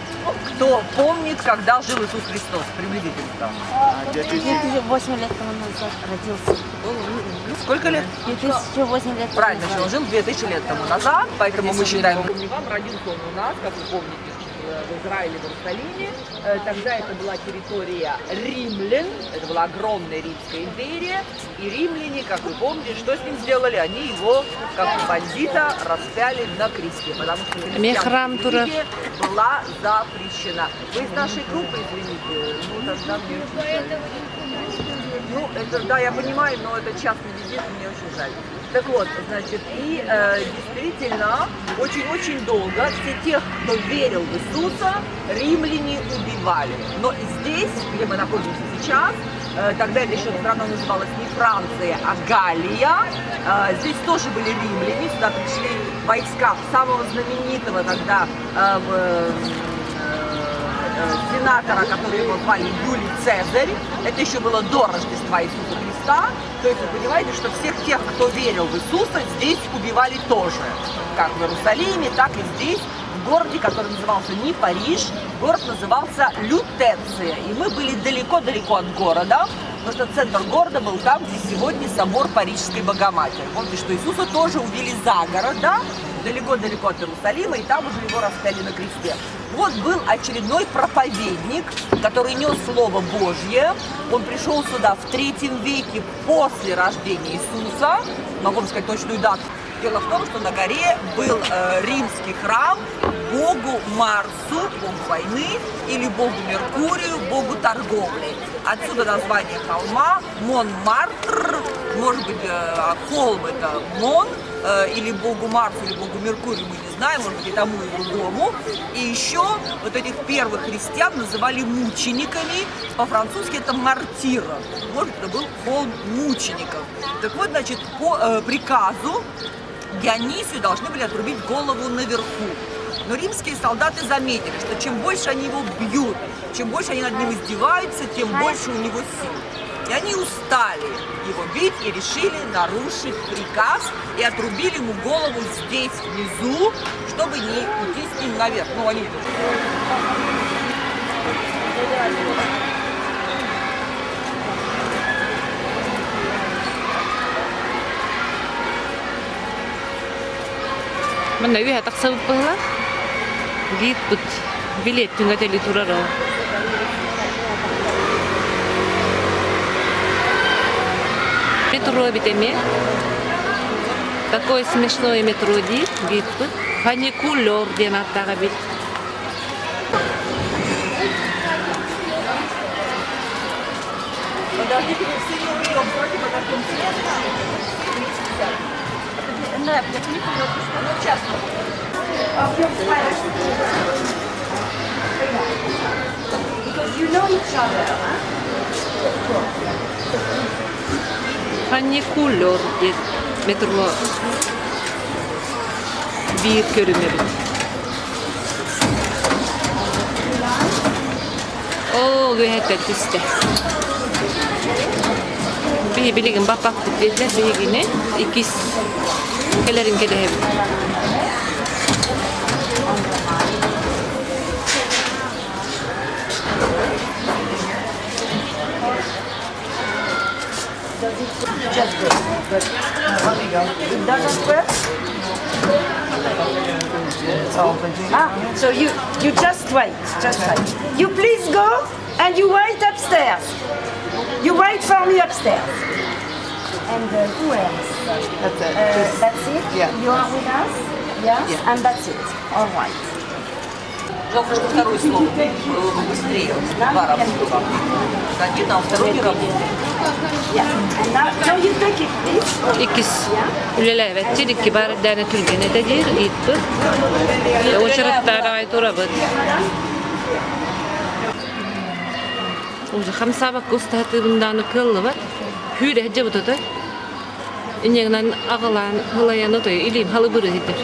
кто помнит, когда жил Иисус Христос, приблизительно там? 2008 лет тому назад родился. Сколько лет? 2008 лет. Правильно, что он жил 2000 лет тому назад, поэтому мы считаем... Вам родился он у нас, как вы помните, в Израиле, в Иерусалиме. Тогда это была территория римлян, это была огромная римская империя, и римляне, как вы помните, что с ним сделали? Они его, как бандита, распяли на кресте, потому что христианская религия была запрещена. Вы из нашей группы, извините, ну тогда мне очень жаль. Ну, это, да, я понимаю, но это частный визит, мне очень жаль. Так вот, значит, и действительно, очень-очень долго все тех, кто верил в Иисуса, римляне убивали. Но здесь, где мы находимся сейчас, тогда это еще страна называлась не Франция, а Галлия, здесь тоже были римляне, сюда пришли войска самого знаменитого тогда сенатора, который его звали Юлий Цезарь. Это еще было до Рождества Иисуса Христа. То есть вы понимаете, что всех тех, кто верил в Иисуса, здесь убивали тоже. Как в Иерусалиме, так и здесь, в городе, который назывался не Париж, город назывался Лютеция. И мы были далеко-далеко от города, потому что центр города был там, где сегодня собор Парижской Богоматери. Помните, что Иисуса тоже увели за город, да? Далеко-далеко от Иерусалима, и там уже его распяли на кресте. Вот был очередной проповедник, который нес Слово Божье. Он пришел сюда в 3 веке после рождения Иисуса. Могу вам сказать точную дату. Дело в том, что на горе был римский храм богу Марсу, богу войны, или богу Меркурию, богу торговли. Отсюда название холма Монмартр, может быть, холм это Мон, или богу Марсу, или богу Меркурию, мы не знаем, может быть, и тому, и другому. И еще вот этих первых христиан называли мучениками, по-французски это мартир, может, это был холм мучеников. Так вот, значит, по приказу Дионисию должны были отрубить голову наверху. Но римские солдаты заметили, что чем больше они его бьют, чем больше они над ним издеваются, тем больше у него сил. И они устали его бить и решили нарушить приказ и отрубили ему голову здесь, внизу, чтобы не уйти с ним наверх. Ну, они... Mana үй атақсабып бұғыла? Дейт бұд билет түн әтелі тұрар ол. Метро бітеме. Такое смешное метро дейт бұд. Фаникулер ден аттаға бит. Подождите, вы все не уйдем, вроде бы таким цветом. Да, ну, часто. Фаникулер дейт метро bir көрінеді. Ол өйәттен түсті. Bilgin bak dediler bilgini ikiz kelerin keleği. Just go. But it doesn't work. So you just wait, You please go and you wait upstairs. You wait for me upstairs. And who else? That's it. That's it? Yeah. You are with us? Yes? Yeah. And that's it. All right. Жалко, что второе слово было бы быстрее. Два работала. Один, а второй не работает. Now you take it, please. İkiz ülelevet iki bar dene türgene de dir ittu. O şartlara ait orabıt. Уже хамса бак кустаты bundan kıllı var. Hüre hece bu da. İnegnan ağalan hılayan o da ilim halı buru hidir.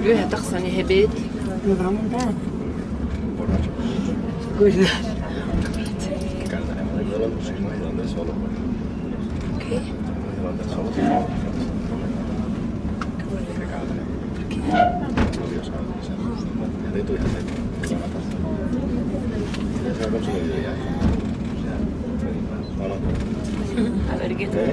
Yhä taksani hebet. A ver qué tal.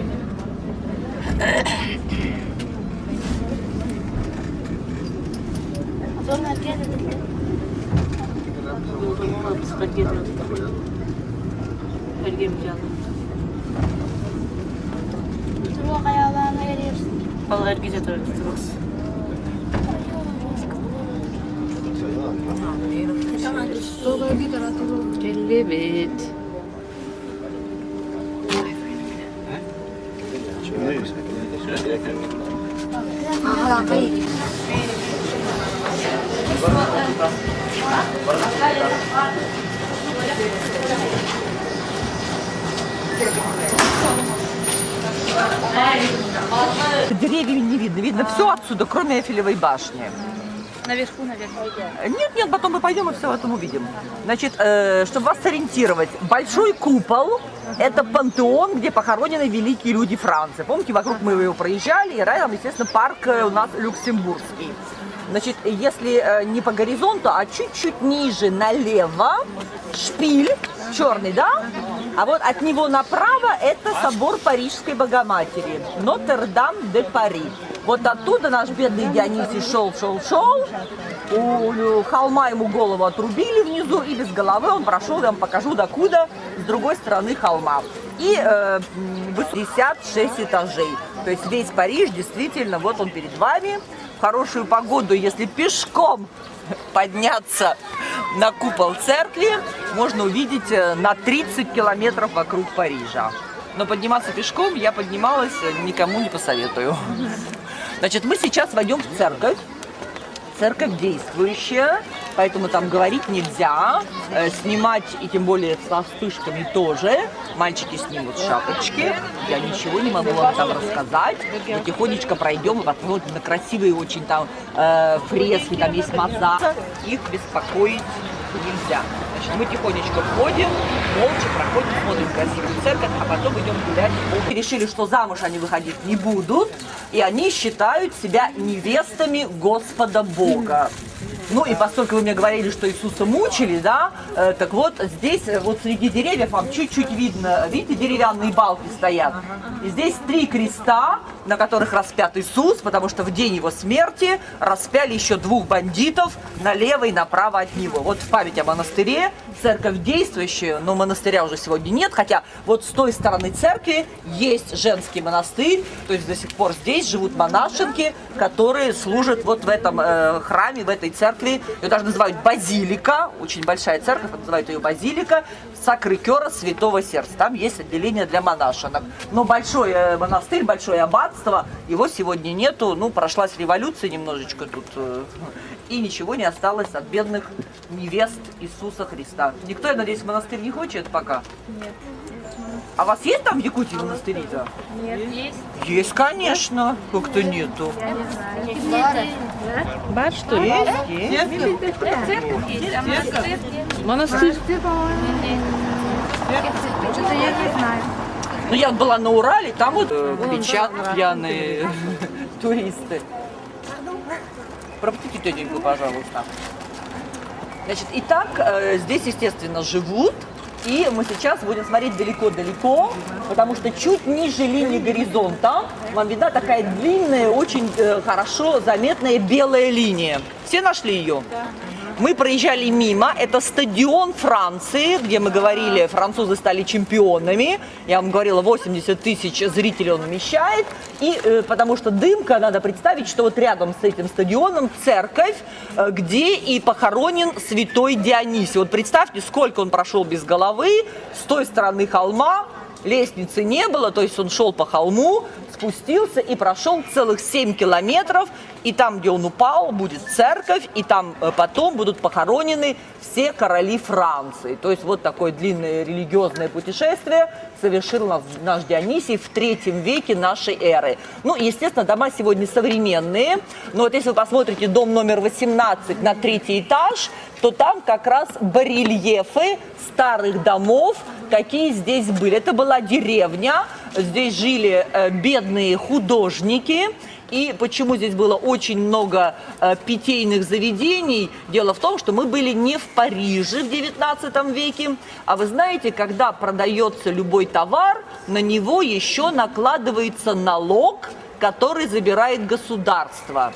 Ruokajalaana erityisesti. Vallahi herkese tarvitsevaksi. Kellevet. Деревьев не видно, видно все отсюда, кроме Эйфелевой башни. Наверху, наверное. Нет, потом мы пойдем и все потом увидим. Значит, чтобы вас сориентировать, большой купол – это пантеон, где похоронены великие люди Франции. Помните, вокруг мы его проезжали, и рядом, естественно, парк у нас Люксембургский. Значит, если не по горизонту, а чуть-чуть ниже налево, шпиль черный, да? А вот от него направо это собор Парижской Богоматери, Нотр-Дам-де-Пари. Вот оттуда наш бедный Дионисий шел. У холма ему голову отрубили внизу, и без головы он прошел, я вам покажу, докуда, с другой стороны холма. И 56 этажей. То есть весь Париж действительно, вот он перед вами. В хорошую погоду, если пешком подняться на купол церкви, можно увидеть на 30 километров вокруг Парижа. Но подниматься пешком я поднималась, никому не посоветую. Значит, мы сейчас войдем в церковь. Церковь действующая, поэтому там говорить нельзя, снимать и тем более со вспышками тоже. Мальчики снимут шапочки, я ничего не могу вам там рассказать. Мы тихонечко пройдем и посмотрим на красивые очень там фрески, там есть мозаика. Их беспокоить нельзя. Значит, мы тихонечко входим, молча проходим, смотрим красивую церковь, а потом идем гулять. Мы решили, что замуж они выходить не будут, и они считают себя невестами Господа Бога. Ну и поскольку вы мне говорили, что Иисуса мучили, да, так вот здесь вот среди деревьев вам чуть-чуть видно, видите, деревянные балки стоят. И здесь 3 креста, на которых распят Иисус, потому что в день его смерти распяли еще 2 бандитов налево и направо от него. Вот в память о монастыре, церковь действующая, но монастыря уже сегодня нет, хотя вот с той стороны церкви есть женский монастырь, то есть до сих пор здесь живут монашенки, которые служат вот в этом храме, в этой церкви. Ее даже называют базилика, очень большая церковь, называют ее базилика Сакры-Кёра Святого Сердца. Там есть отделение для монашенок. Но большой монастырь, большое аббатство, его сегодня нету. Ну, прошлась революция немножечко тут, и ничего не осталось от бедных невест Иисуса Христа. Никто, я надеюсь, в монастырь не хочет пока? Нет. А у вас есть там в Якутии монастыри-то? Нет, есть. Есть, конечно. Как-то нету. Я не знаю. Бар, что ли? Есть. Церковь есть, а монастырь нет. Монастырь. Что-то я не знаю. Ну, я была на Урале, там вот кричат пьяные туристы. Пропустите тетеньку, пожалуйста. Значит, итак, здесь, естественно, живут. И мы сейчас будем смотреть далеко-далеко, потому что чуть ниже линии горизонта вам видна такая длинная, очень хорошо заметная белая линия. Все нашли ее? Да. Мы проезжали мимо, это стадион Франции, где мы говорили, французы стали чемпионами. Я вам говорила, 80 тысяч зрителей он вмещает. И потому что дымка, надо представить, что вот рядом с этим стадионом церковь, где и похоронен святой Дионисий. Вот представьте, сколько он прошел без головы, с той стороны холма лестницы не было, то есть он шел по холму, спустился и прошел целых 7 километров, и там, где он упал, будет церковь, и там потом будут похоронены все короли Франции. То есть вот такое длинное религиозное путешествие совершил наш Дионисий в 3 веке нашей эры. Ну, естественно, дома сегодня современные, но вот если вы посмотрите дом номер 18 на 3-й этаж, то там как раз барельефы старых домов, какие здесь были. Это была деревня, здесь жили бедные художники. И почему здесь было очень много питейных заведений? Дело в том, что мы были не в Париже в 19 веке, а вы знаете, когда продается любой товар, на него еще накладывается налог, который забирает государство.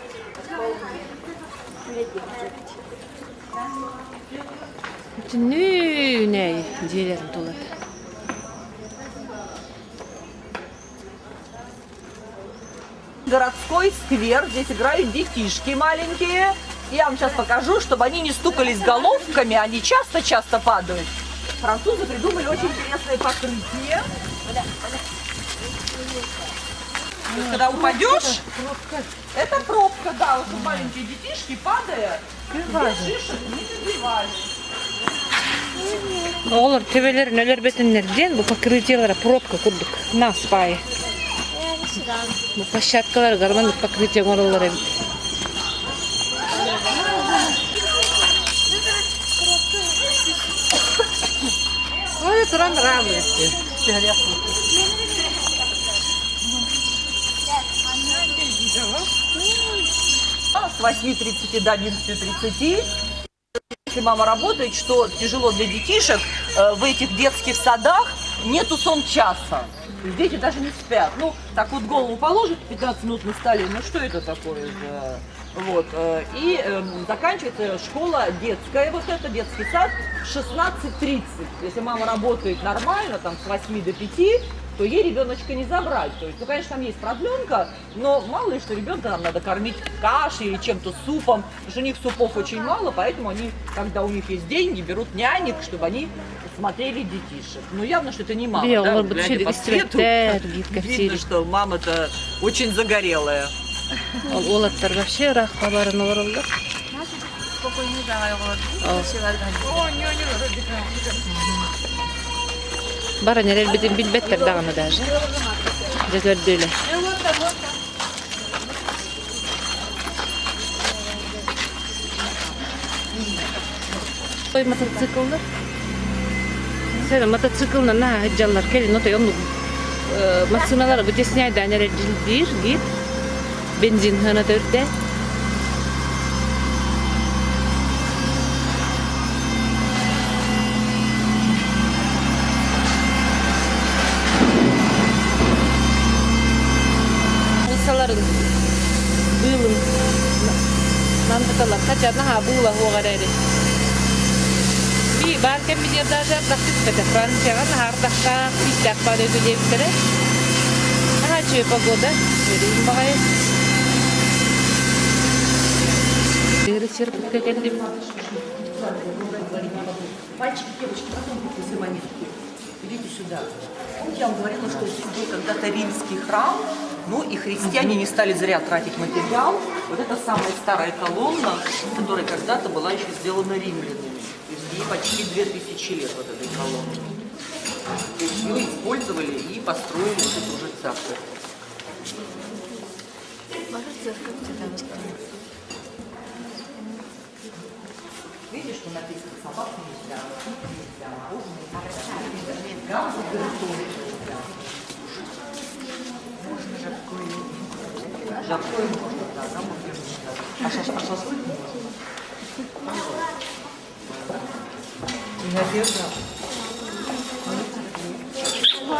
Городской сквер, здесь играют детишки маленькие. Я вам сейчас покажу, чтобы они не стукались головками, они часто-часто падают. Французы придумали очень интересное покрытие. Когда упадешь, это пробка, да, вот маленькие детишки, падая, шишек не набивали. Олар төбелер нөлөр бетиннерден бу покрытиялар пробка курдук на спай. Бу площадкалар гарман покрытие горолар. Ой, это нравится. С 8:30 до 11:30. Если мама работает, что тяжело для детишек, в этих детских садах нету сон часа. Дети даже не спят. Ну, так вот голову положит 15 минут на столе, ну что это такое же? Вот. И заканчивается школа детская, вот это детский сад, в 16:30. Если мама работает нормально, там с 8 до 5, то ей ребеночка не забрать. То есть, ну, конечно, там есть продленка, но мало ли, что ребенка нам надо кормить кашей или чем-то супом, потому что у них супов очень мало, поэтому они, когда у них есть деньги, берут нянек, чтобы они смотрели детишек. Ну, явно, что это не мама, да? Глядя по свету, видно, что мама-то очень загорелая. Олаттар вообще рах хабарын орылды. Спокойно давай Бара нерел билбеттер даганы даже. Жезөрдүлө. Ой, мотоциклдар. Сен мотоциклна на жаллар келин, но тоём машиналар вытесняйт анерел жилдир, гит. Бензин хана төртте. Мусаларын быйлын нандыкалар качарна ха була хугарайры. Би баркен би жерде жардактык бете Францияга нардакка бистак бары билебитере. Ага чөй погода, верим багай. Черпать какая-то. Мальчики, девочки, потом купите монетки. Идите сюда. Помните, я вам говорила, что здесь был когда-то римский храм, ну и христиане не стали зря тратить материал. Вот это самая старая колонна, которая когда-то была еще сделана римлянами. То есть ей почти 2000 лет вот этой колонны. То есть ее использовали и построили вот эту уже церковь. Видишь, что написано собак нельзя, нельзя, мороженое нельзя, гамбургеры тоже нельзя. Можно жаркое. Жаркое можно, да, гамбургеры нельзя. А шашлык можно. И надежда.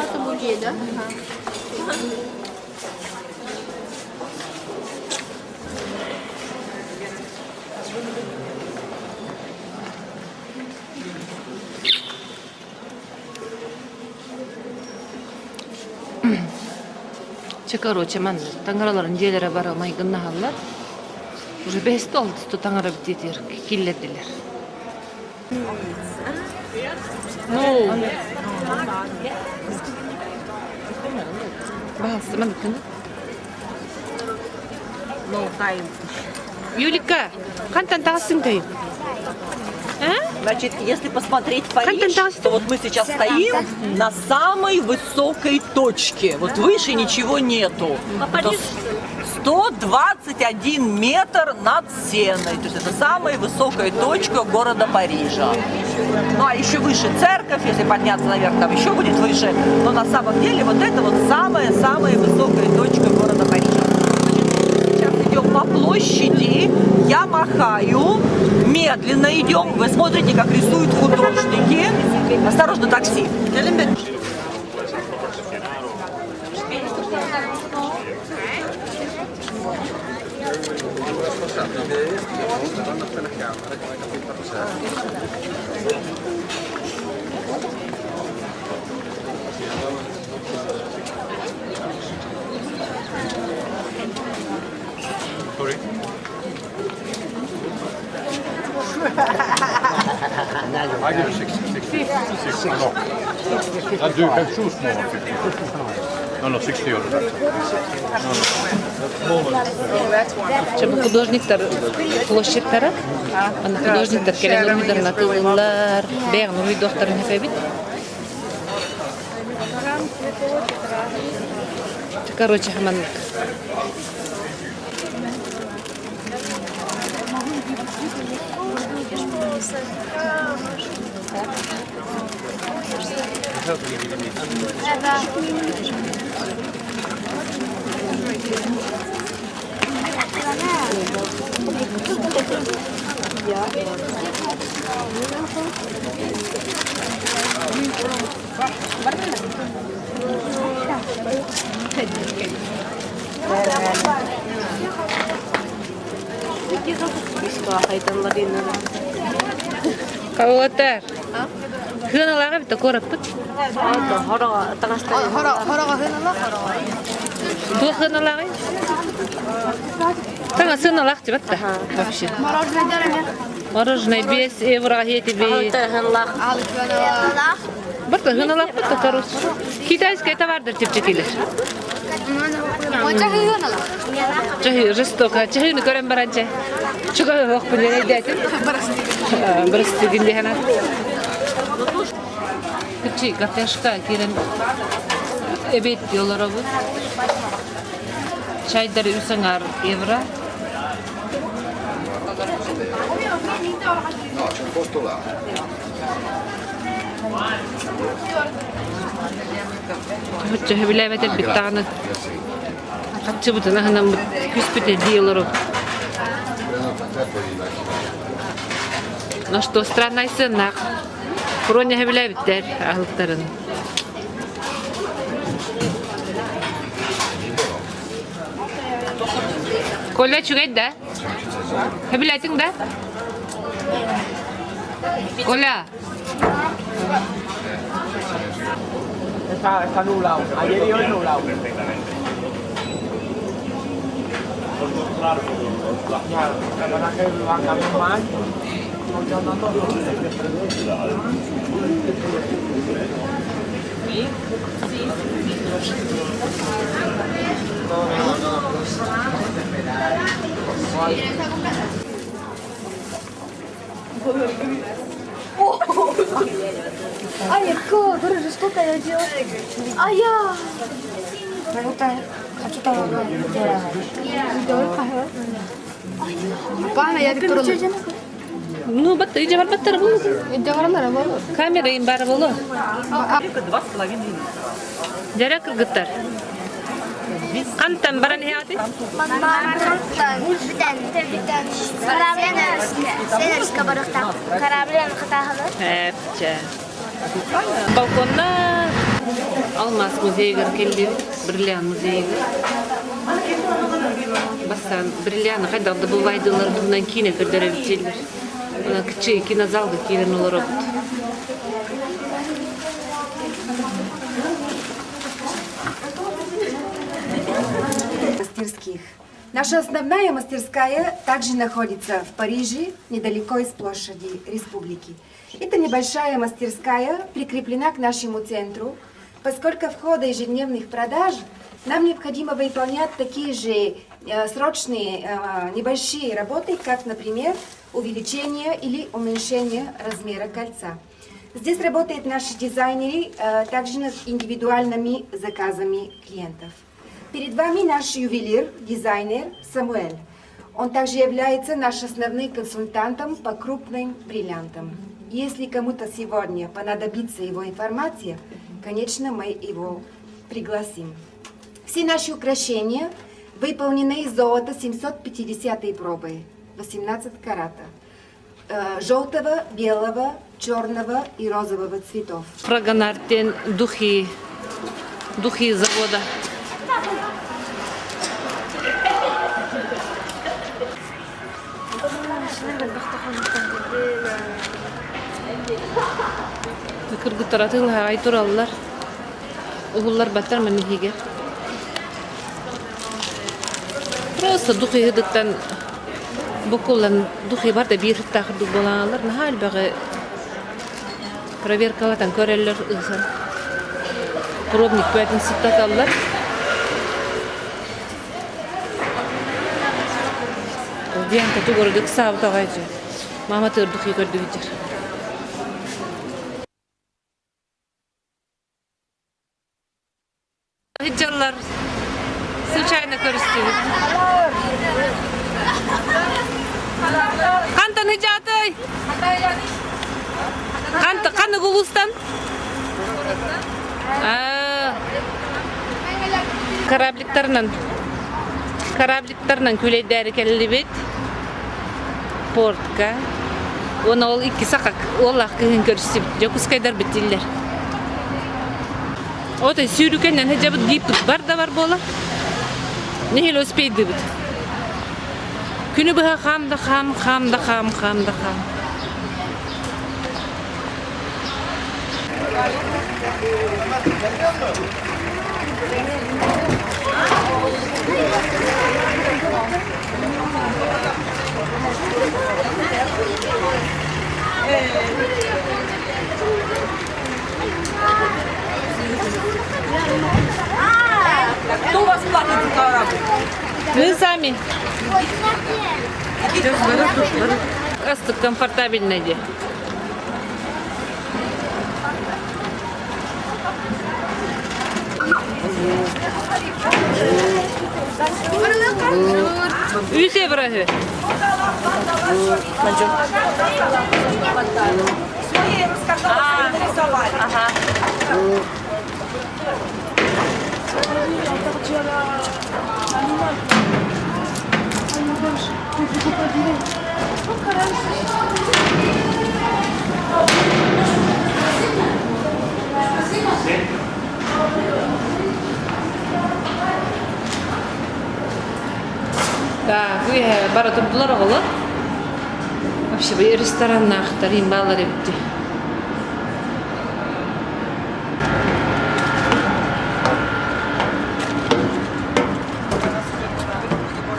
Это будет, да? Короче, man tangaralarin jelere baramay gınnahallar. Уже 5 oldu sto tangara bitetir killediler. No. Бағалсы мандыкын. Ну, тайм. Юлика, қантан тағысың тайым? Значит, если посмотреть Париж, то вот мы сейчас стоим на самой высокой точке. Вот выше ничего нету. 121 метр над Сеной. То есть это самая высокая точка города Парижа. Ну а еще выше церковь, если подняться наверх, там еще будет выше. Но на самом деле вот это вот самая-самая высокая точка города Парижа. Сейчас идем по площади, я махаю, медленно идем. Вы смотрите, как рисуют художники. Осторожно, такси. I give it 60. 60. No. I do have shoes more. 50. No, 60 euro. Чабы художниктар площадьтары, аны художниктар келен уйдарын атылылар, бәғын уйдоқтарын хәпәбит. Короче, хаманлык. Каватар. Хыналага бит кораппыт. Хороға хыналар, хороға. Ду хыналага. Таңа сыналак деп атта. Вообще. Мороженое 5 евро тебе. Барта хыналак бит, короче. Китайский товардар деп жетилер. Чахи жестоко, чахины көрем баранча. Чуга оқпын не айтатын? Бірісті гінде хана. Кичи кафешка кирен эбет диyorlar bu. Çayları 3 евро. Hocam bilemedim bir tane. Kaçı bu tane hanım küspüte diyorlar. Но что странный сынак. Кроне bilebilir ahlıkların. Kolla çügey de. Biletin de. Kolla. Fa nù lầu, ieri io nù lầu. Ай, Боже, что-то я делаю. А я... Пана, я так трудно. Ну, бат, иди бар баттар болу. Иди барандар болу. Камера им бар болу. 2,5 литра. Жара кыргыттар. Кантан баран хияты? Сенерска барықтан. Кораблен қытағылы. Әпчә. Балконна Алмаз музейгер келди. Бриллиан музейгер. Басан бриллианы қайда добывайдылар, бұнан кейін көрдірі бітелдер. Бұна кіші кинозалға келін олар опыт. Мастерских. Наша основная мастерская также находится в Париже, недалеко из площади Республики. Эта небольшая мастерская прикреплена к нашему центру, поскольку в ходе ежедневных продаж Нам необходимо выполнять такие же срочные небольшие работы, как, например, увеличение или уменьшение размера кольца. Здесь работают наши дизайнеры также над индивидуальными заказами клиентов. Перед вами наш ювелир, дизайнер Самуэль. Он также является нашим основным консультантом по крупным бриллиантам. Если кому-то сегодня понадобится его информация, конечно, мы его пригласим. Все наши украшения выполнены из золота 750 пробы, 18 каратов, желтого, белого, черного и розового цветов. Фрагонартен духи завода. Kırgıtlar atılha ay turallar. Oğullar batar mı nihige? Просто духи hıdıktan bokullan duhi var da bir hıtta hırdık bolanlar. Nahal bağı проверкалatan köreller ıhsan. Пробник поэтому сыттаталlar. Diyen katu gördük sağ tağaycı. Mama tırdık gördük içer. Hicallar случайно korustuyor. Kantan hicatay. Kanı gulustan. Karabliktarnan küleyder kellibet. Portka. Ona ol iki sakak. Allah kıyın görüşsü. Jokuskaydar bitiller. O da sürükenden hecabıt giyip var da var bola. Nehil ospeydi bit. Günü bıha ham. Кто у вас платит за корабль? Мы сами. Просто комфортабельно где. Üse bırakı. Ага. Да, вы баратурдулар оголор. Вообще бы рестораннах тарим балар эбди.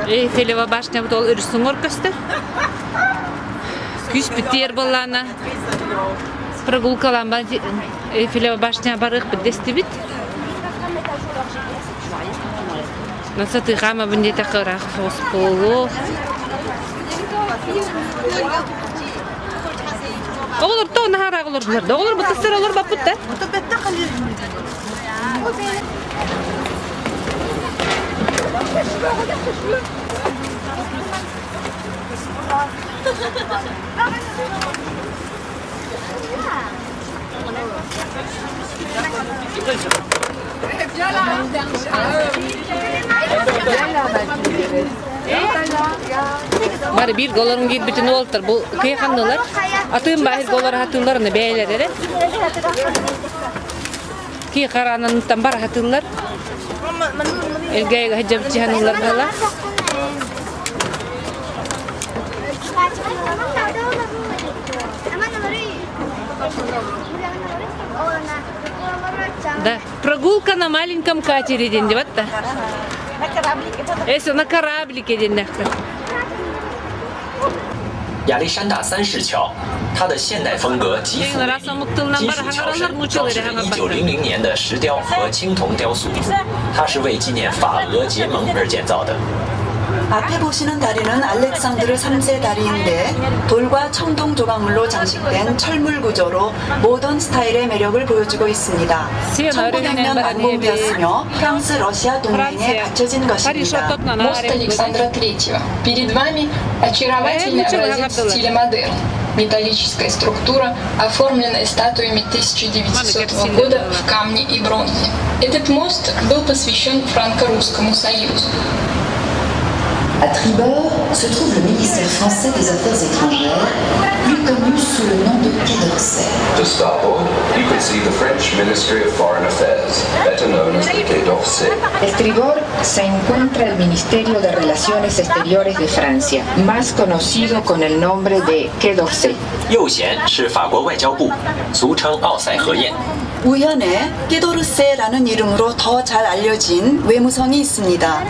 Эйфелева башня бут ол үрсүң оркосты. Күч битер болана. Прогулкалан Эйфелева башня барык бидести бит. Насаты гама бинде такырак фосполу. Олар то нахара олар булар. Олар бутсыр олар бапутта. Bari bir golarım git bütün oltar. Bu kıyıkanlılar. Atığım bahir golar hatırlarını beylerleri. Ki karanın tambar hatırlar. Elgaya hacab cihanlar hala. Да, прогулка на маленьком катере день, вот так. На кораблике. Если на кораблике день. 亚历山大三世桥，它的现代风格极富魅力。金属桥身装饰着1900年的石雕和青铜雕塑，它是为纪念法俄结盟而建造的。 앞에 보시는 다리는 알렉산드르 3세 다리인데 돌과 청동 조각물로 장식된 철물 구조로 모던 스타일의 매력을 보여주고 있습니다. 1900년 완공되었으며 프랑스, 러시아 동맹에 갖춰진 것입니다. Мост Александра III. Перед вами очаровательный образец стиля модерн. Металлическая структура, оформленная статуями 1900 года в камне и бронзе. Этот мост был посвящен Франко-Русскому союзу. À tribord se trouve le ministère français des Affaires étrangères, plus connu sous le nom de Quai d'Orsay. To starboard, you can see the French Ministry of Foreign Affairs, better known as the Quai d'Orsay. Estribor se encuentra el Ministerio de Relaciones Exteriores de Francia, más conocido con el nombre de Quai d'Orsay. 右舷是法国外交部，俗称奥赛河宴。 우연에 깨도르세라는 이름으로 더 잘 알려진 외무성이 있습니다.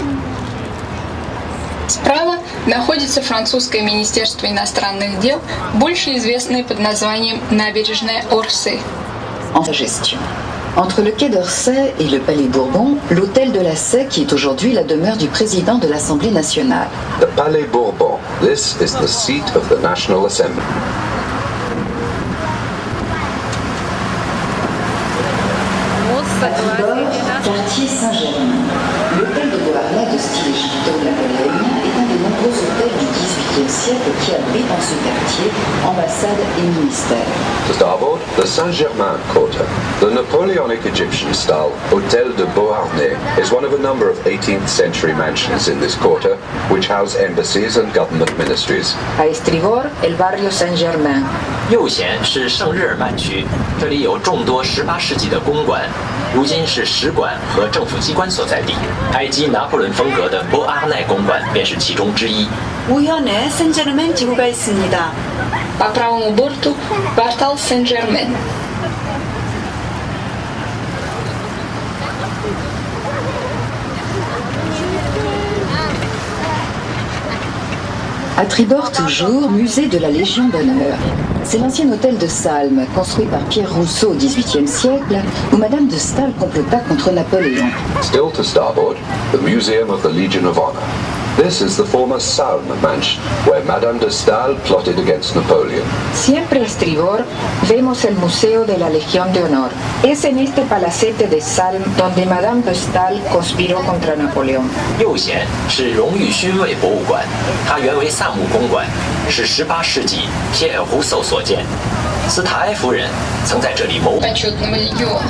Справа находится французское министерство иностранных дел, больше известное под названием набережная Орсе. En gestion. Entre le Quai d'Orsay et le Palais Bourbon, l'hôtel de la Sey qui est aujourd'hui la demeure du président de l'Assemblée nationale. The Palais Bourbon. This is the seat of the National Assembly. À tribord, quartier Saint-Germain. L'hôtel de Beauharnais de style égypto-napoléonien est un des nombreux hôtels du XVIIIe siècle qui abrite dans ce quartier ambassade et ministère. To starboard, the Saint-Germain Quarter. The Napoleonic Egyptian-style Hôtel de Beauharnais is one of a number of 18th century mansions in this quarter, which house embassies and government ministries. A estribor, el barrio Saint-Germain. 右舷是圣日耳曼区，这里有众多18世纪的公馆，如今是使馆和政府机关所在地。埃及拿破仑风格的波阿奈公馆便是其中之一。 우연에 센제르맹 지구가 있습니다. По правому борту квартал Сен-Жермен. À tribord toujours, musée de la Légion d'honneur. C'est l'ancien hôtel de Salm, construit par Pierre Rousseau au XVIIIe siècle, où Madame de Staël complota contre Napoléon. Still to starboard, the Museum of the Legion of Honor. This is the former Salm mansion, where Madame de Staël plotted against Napoleon. Siempre a estribor vemos el Museo de la Legión de Honor. Es en este palacete de Salm donde Madame de Staël conspiró contra Napoleón. 右舷是荣誉勋位博物馆，它原为萨姆公馆，是18世纪皮埃尔·胡塞所建。斯塔埃夫人曾在这里谋。 Почетного легиона.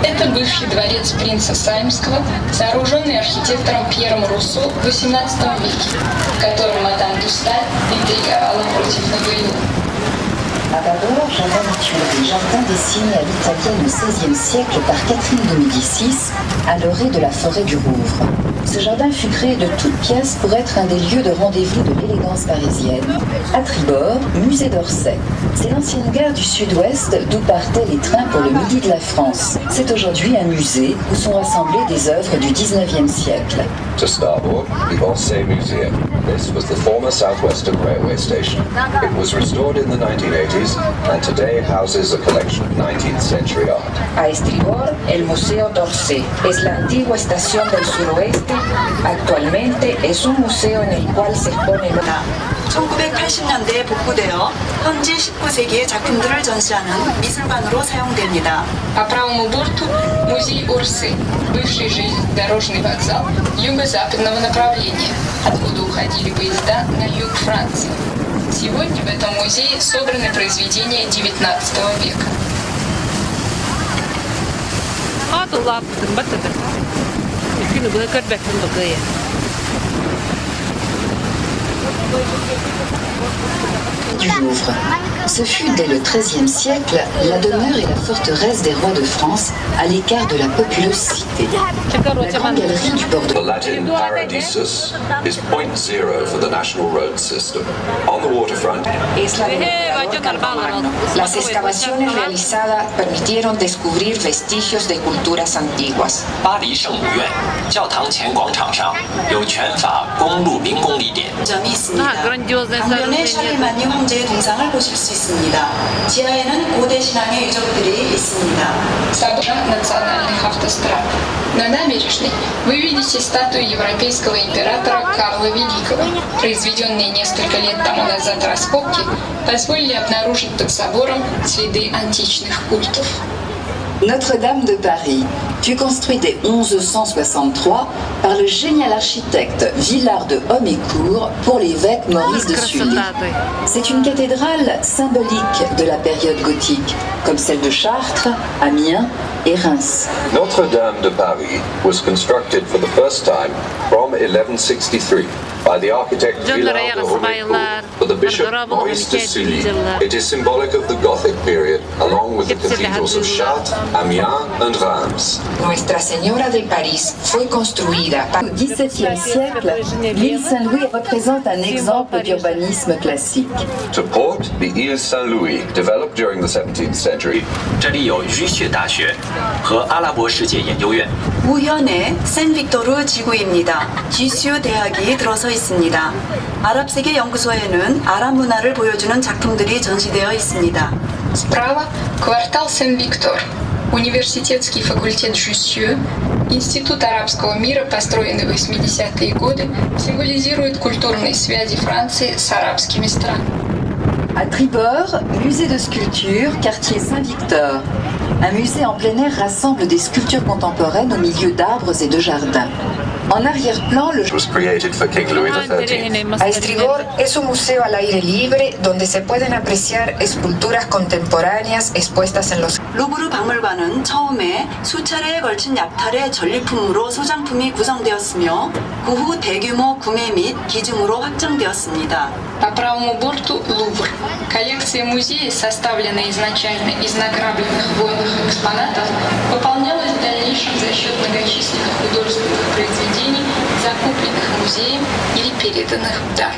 Это бывший дворец принца Саймского, сооруженный архитектором Пьером Руссо в XVIII веке, который мадам Дюсталь интриговала против Наполеона. À bâbord, jardin naturel, jardin dessiné à l'italienne au XVIe siècle par Catherine de Médicis, à l'orée de la forêt du Rouvre. Ce jardin fut créé de toutes pièces pour être un des lieux de rendez-vous de l'élégance parisienne. À tribord, musée d'Orsay. C'est l'ancienne gare du sud-ouest d'où partaient les trains pour le midi de la France. C'est aujourd'hui un musée où sont rassemblées des œuvres du XIXe siècle. To starboard, the Orsay Museum. This was the former Southwestern Railway station. It was restored in the 1980s and today houses a collection of 19th century art. A estribor, el Museo d'Orsay. Es la antigua estación del suroeste. Actualmente es un museo en el cual se expone 1980년대에 복구되어 현지 19세기의 작품들을 전시하는 미술관으로 사용됩니다. По правому борту музей Орсы, бывший железнодорожный вокзал юго-западного направления, откуда уходили поезда на юг Франции. Сегодня в этом музее собраны произведения XIX века. Du Louvre. Ce fut dès le XIIIe siècle la demeure et la forteresse des rois de France à l'écart de la populeux cité. The Latin Paradisus is point zero for the national road system. On the waterfront, Es la del emperador Carlomagno. Las excavaciones realizadas permitieron descubrir vestigios de culturas antiguas. 巴黎圣母院教堂前广场上有全法公路兵公里点。 점이 있습니다. 강변의 샤를마니 황제의 동상을 보실 수 있습니다. 지하에는 고대 신앙의 유적들이 있습니다. Собор национальных автострад. На набережной вы видите статую европейского императора Карла Великого. Произведенные несколько лет тому назад раскопки позволили обнаружить под собором следы античных культов. Notre-Dame de Paris fut construite dès 1163 par le génial architecte Villard de Homécourt pour l'évêque Maurice de Sully. C'est une cathédrale symbolique de la période gothique, comme celle de Chartres, Amiens et Reims. Notre-Dame de Paris was constructed for the first time from 1163 by the architect Villard de Homécourt for the Bishop Maurice de Sully. It is symbolic of the Gothic period, along with the cathedrals of Chartres, Amiens and Reims. Nuestra Señora de París fue construida Au XVIIe siècle, l'île Saint-Louis représente un exemple d'urbanisme classique. To port, the Ile Saint-Louis developed during the 17th century. 这里有浴血大学和阿拉伯世界研究院。 우현의 센빅토르 지구입니다. GCU 대학이 들어서 있습니다. 아랍세계 연구소에는 아랍 문화를 보여주는 작품들이 전시되어 있습니다. Справа квартал Сен-Виктор, университетский факультет Jussieu, Институт арабского мира, построенный в 80-е годы, символизирует культурные связи Франции с арабскими странами. À Tribord, musée de sculpture, quartier Saint-Victor. Un musée en plein air rassemble des sculptures contemporaines au milieu d'arbres et de jardins. En arrière-plan, le was created for King Louis XIII. A Estribor es un museo al aire libre donde se pueden apreciar esculturas contemporáneas expuestas en los... 루브르 박물관은 처음에 수차례에 걸친 약탈의 전리품으로 소장품이 구성되었으며 그 후 대규모 구매 및 기증으로 확장되었습니다. По правому борту Лувр. Коллекция музея, составленная изначально из награбленных в войнах экспонатов, пополнялась в дальнейшем за счет многочисленных художественных произведений, закупленных музеем или переданных в дар.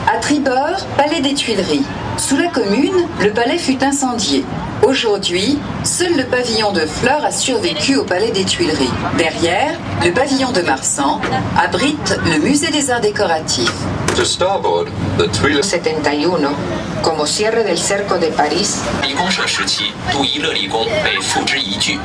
À Tribord, palais des Tuileries. Sous la commune, le palais fut incendié. Aujourd'hui, seul le pavillon de fleurs a survécu au palais des Tuileries. Derrière, le pavillon de Marsan abrite le musée des arts décoratifs. To starboard, the Tuileries 71, como cierre del cerco de París. 理工社时期，杜伊勒理工被付之一炬，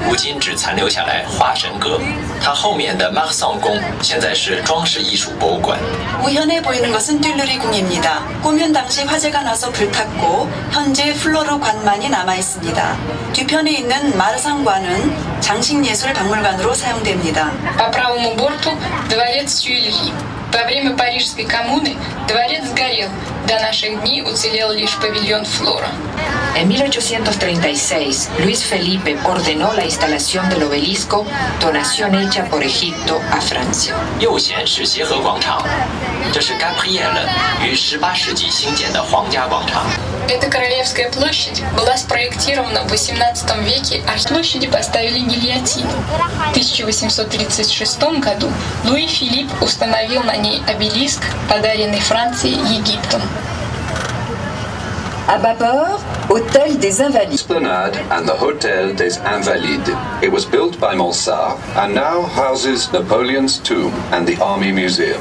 如今只残留下来化神阁。它后面的马桑宫现在是装饰艺术博物馆。 우현에 보이는 것은 띨르리 궁입니다. 꾸면 당시 화재가 나서 불탔고 현재 플로르 관만이 남아 있습니다. 뒤편에 있는 마르상관은 장식예술 박물관으로 사용됩니다. По правому борту дворец Тюильри. Во время Парижской коммуны дворец сгорел. До наших дней уцелел лишь павильон Флора. En 1836, Luis Felipe ordenó la instalación del obelisco, donación hecha por Egipto a Francia. 右舷是协和广场，这是 Gabrielle 于18世纪兴建的皇家广场。 Эта Королевская площадь была спроектирована в XVIII веке, а в площади поставили гильотину. В 1836 году Луи Филипп установил на ней обелиск, подаренный Францией Египтом. À bâbord, Hôtel des Invalides. Esplanade and the Hôtel des Invalides. It was built by Mansart and now houses Napoleon's tomb and the Army Museum.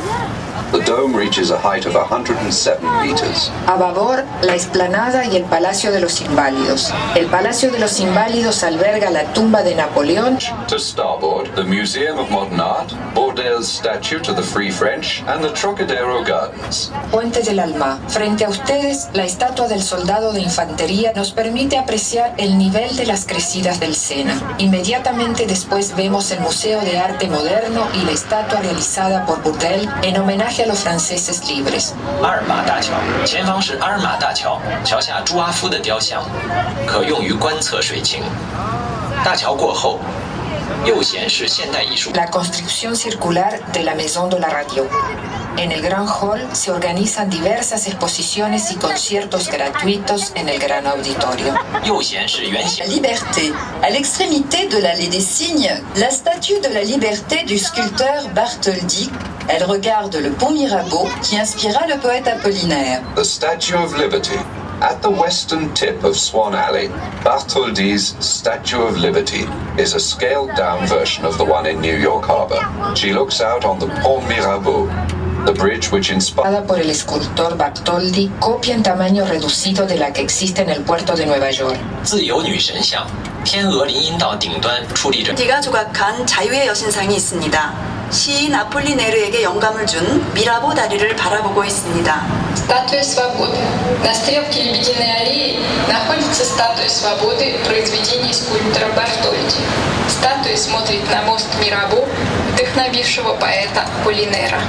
The dome reaches a height of 107 meters. A babor, la explanada y el Palacio de los Inválidos. El Palacio de los Inválidos alberga la tumba de Napoleón. To starboard, the Museum of Modern Art, Bordel's statue to the Free French, and the Trocadero Gardens. Puente del Alma. Frente a ustedes, la estatua del soldado de infantería nos permite apreciar el nivel de las crecidas del Sena. Inmediatamente después vemos el Museo de Arte Moderno y la estatua realizada por Bordel en homenaje a los franceses libres. 阿尔玛大桥前方是阿尔玛大桥，桥下朱阿夫的雕像，可用于观测水情。大桥过后，右显示现代艺术。 La construcción circular de la Maison de la Radio. En el Gran Hall se organizan diversas exposiciones y conciertos gratuitos en el gran auditorio. 右显示圆形。 La liberté. À l'extrémité de l'allée des Cygnes, la statue de la liberté du sculpteur Bartholdi. Elle regarde le pont Mirabeau qui inspira le poète Apollinaire. The Statue of Liberty. At the western tip of Swan Alley, Bartholdi's Statue of Liberty is a scaled-down version of the one in New York Harbor. She looks out on the Pont Mirabeau, the bridge which inspired por el escultor Bartholdi, copia en tamaño reducido de la que existe en el puerto de Nueva York. 自由女神像，天鹅林荫道顶端矗立着。 디가 조각한 자유의 여신상이 있습니다. 시인 아폴리네르에게 영감을 준 미라보 다리를 바라보고 있습니다. Статуя свободы. На стрелке Лебединой аллеи находится статуя свободы произведения скульптора Бартольди. Статуя смотрит на мост Мирабо, вдохновившего поэта Аполлинера.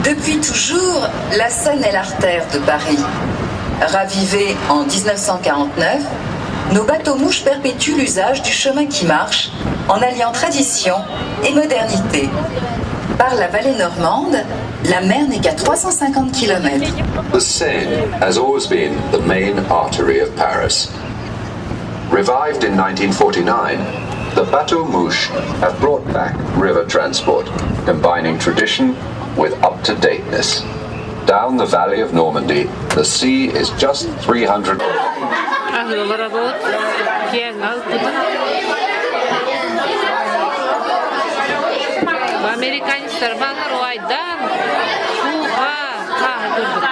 Depuis toujours, la Seine est l'artère de Paris. Ravivée en 1949, nos bateaux-mouches perpétuent l'usage du chemin qui marche en alliant tradition et modernité. Par la vallée normande, la mer n'est qu'à 350 km. The Seine has always been the main artery of Paris. Revived in 1949, the bateaux-mouches have brought back river transport, combining tradition with up-to-dateness. Down the valley of Normandy, the sea is just 300. Amerikanistler bağlar o aydan suha durduk.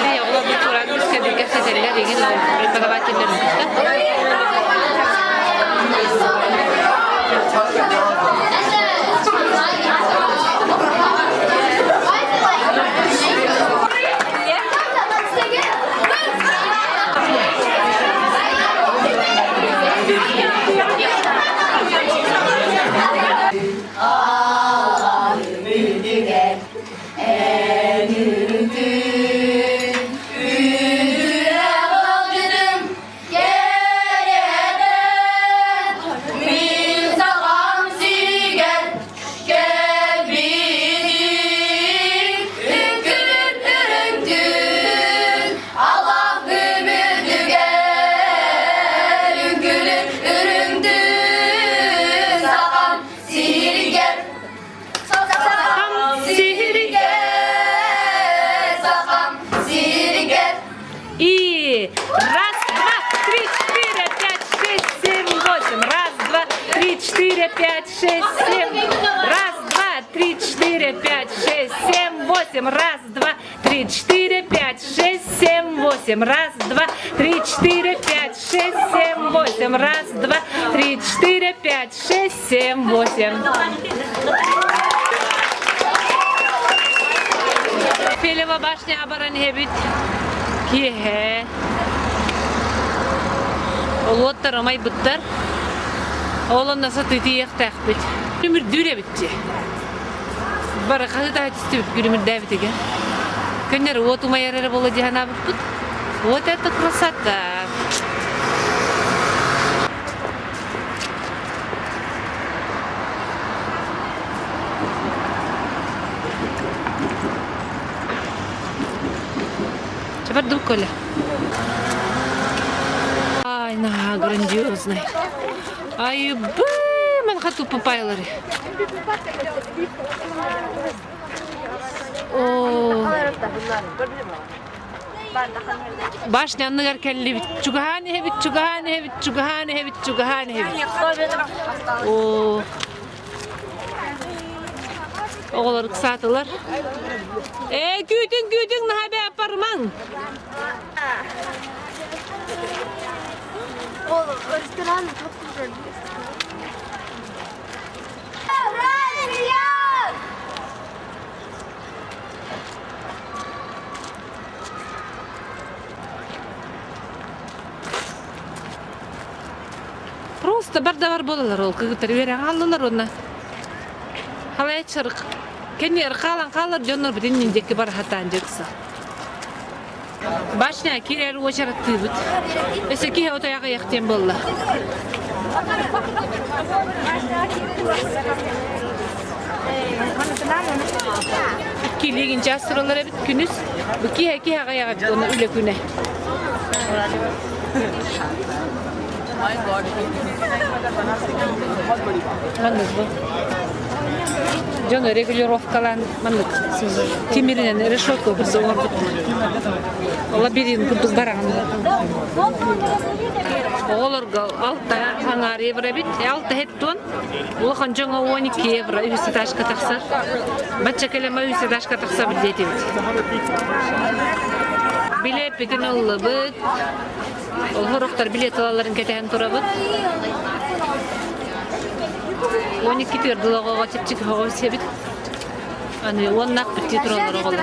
Ne ola bu turan üskedik gazeteler ilgin o preparavatörlerin Раз, два, три, четыре, пять, шесть, семь, восемь. Раз, два, три, четыре, пять, шесть, семь, восемь. Раз, два, три, четыре, пять, шесть, семь, восемь. Филева башня оборонебит. Кихе. Олоттар омай буттар. Олон наса тытиек тахбит. Өмір дүре битти. Бара қағыда әтістіп күрімір дәвітіге. Көнер отума ярары болы дегені бұт. Вот это красота. Чапар дух коля. Ай, на, грандиозный. Ай, мен хату папайлары. Башня анныгар келли бит. Чугаханы хебит, чугаханы хебит, чугаханы хебит, чугаханы хебит. О. Оğlar kısaltılar. Güdün nahabe yaparman. O restoran çok güzel. Просто бардавар болалар ол кыгытыр бере аллылар онна. Халай чырык. Кенер қалан қалар жонор битин жеки бар хатан жекса. Başına kirer uçarak tübüt. Eski otoyağa yakten bolla. Kiliğin jastrolara bit günüz. Bu ki hağa onu öyle güne. Mandık bu. John регулировкалан манdık. Тимиринен решетка biz ordu. Ola birin biz barağında. Oğlarga altta hangar evre bit. Altta hetton. Улахан жаңа 12 евро üstü taşka taksar. Batça kelime üstü taşka taksa bileti bit. Bilet bitin oldu bit. Olhoroktar bilet alaların ketehen tura bit. 12 tırdılağa çıkıp hava sebit. Hani onnak bitti turalar oldu.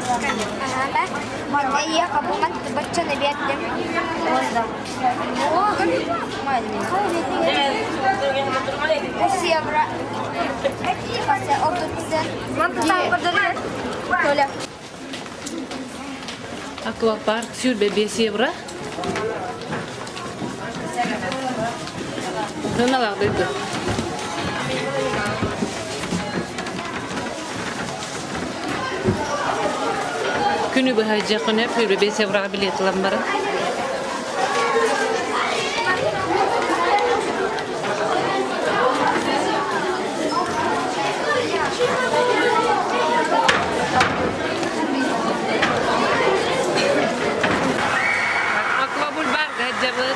İyi kabulman bacca ne bilettim. Onda. Usia bra. Pasa otobüse. Mantıklı kadar. Böyle. Аквапарк сюрбе 5 евро. Дыналак дойду. Günü bu hacakına pürü 5 evra bilet alan bara. Akvabul var hacabı.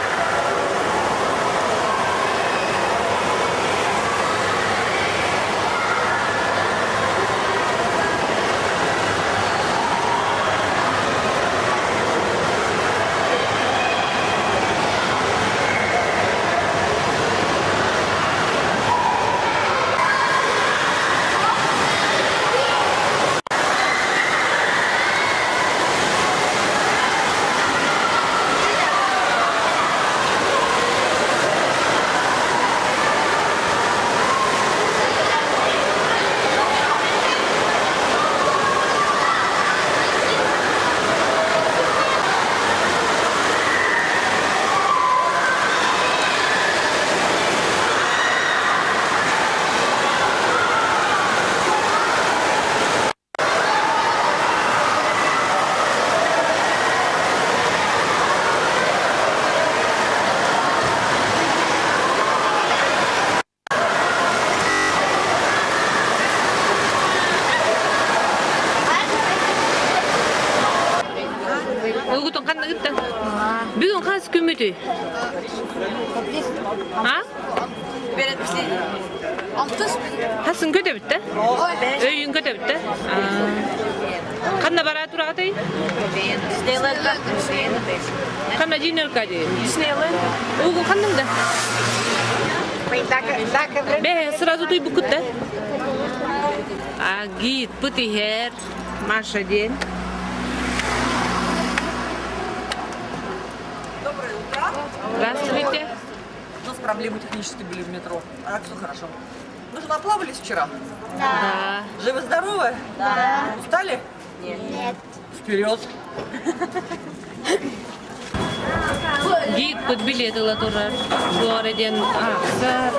Uygudan kanına gitti. Bugün kas kümütü. Ha? Beret bir şey. Altız. Hasın kötü bitti. Öğün kötü bitti. Kanına bara durağı değil. Kanına jinner kadı. Uygun kanında. Be sırası duy bu kutte. Git putih her. Маша день. Здравствуйте. У нас проблемы технические были в метро. А так все хорошо. Ну что, наплавались вчера? Да. Живы-здоровы? Да. Устали? Нет. Вперед. Git под билеты латурар. Дуареден аксар.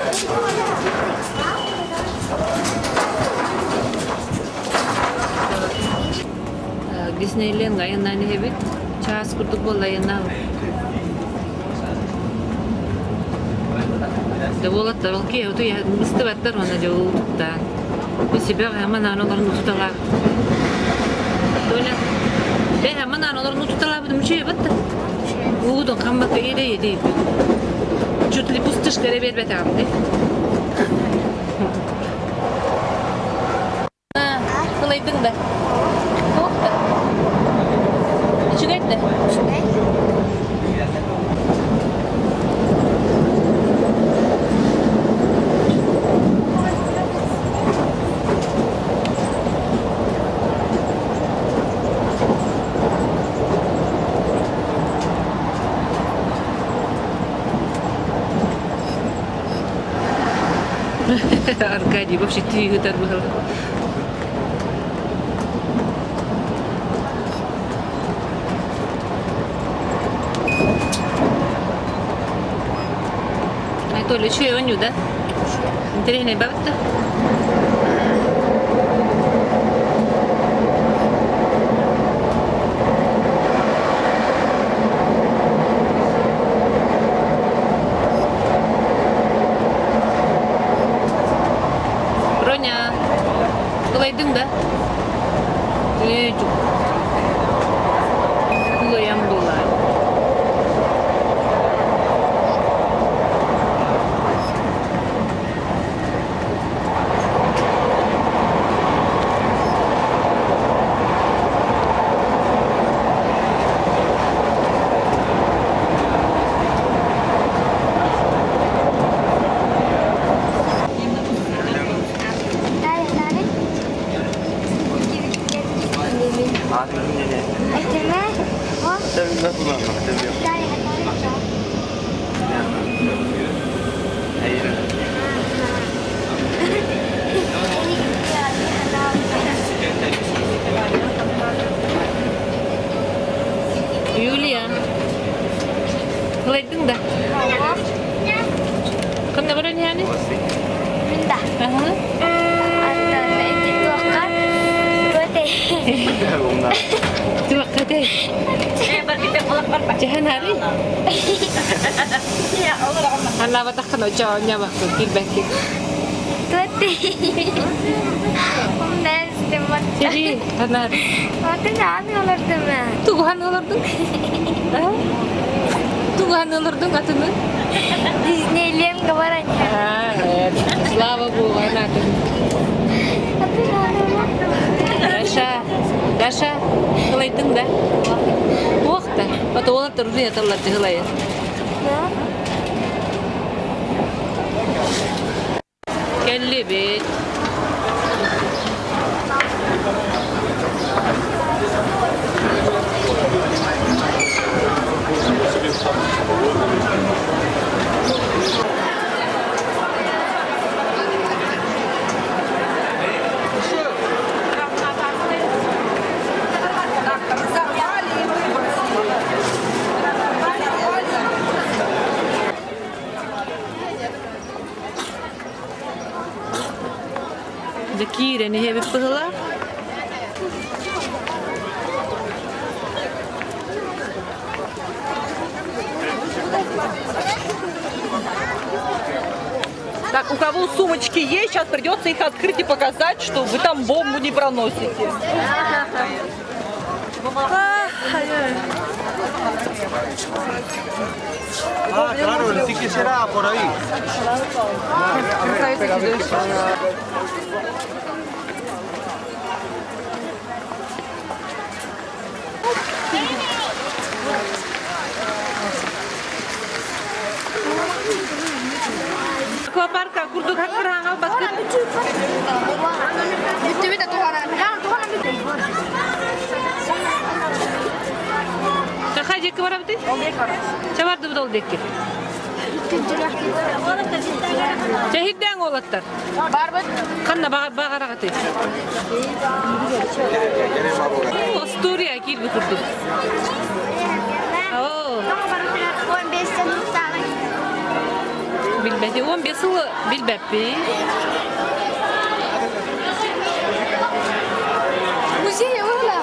Disneyland gayana ne hebit. Çağız kurdu bolla yana. Da bolat da balki o to ya istibatlar ona jo da. Bu sebebi hemen analarını tutarlar. Böyle de hemen analarını tutarlar bu şey battı. Bu da kan bak yedi yedi. Çutli pustuşları berbet aldı. Ha, kılaydın da. Çıkarttı. Аркадий вообще двигатель был. Tolle çöy oynuyor da. İnterehine baktı. Ronya. Kulaydın da. Çok. Kulayam dolar. Yulia. Kulaydın da. Kan ne var yani? Minta. Ada itu dua kan. Dua teh. Dua teh. Jangan hari. Ya Allah. Hana batak kena cowoknya waktu feedback. Dua teh. Ben istemem. Jadi hana. Mati nani olurdum ben. Tuhan olurdun. Tuhan olurdun atını. Disneyland kemarin. Ha, evet. Slava bu anakın. Tapi Dasha, kelaydın da. Vakta. Batu olar terus ya telat helaya. Kelli bit. Zakire ne hebe pıhla. Так, у кого сумочки есть, сейчас придется их открыть и показать, что вы там бомбу не проносите. Ah, claro, el ticket será por ahí. Akvaparka kurduk hakır hangal basket. Bitti bir de tuhana. Ya tuhana bitti. Kakak jek kemana betul? Coba tuh betul dek. Cahit deng olatlar. Barbet. Kanna bakar katı. Asturia kil bir kurduk. Oh. Bilbeti 15 yıl bilbeppi. Musik valla.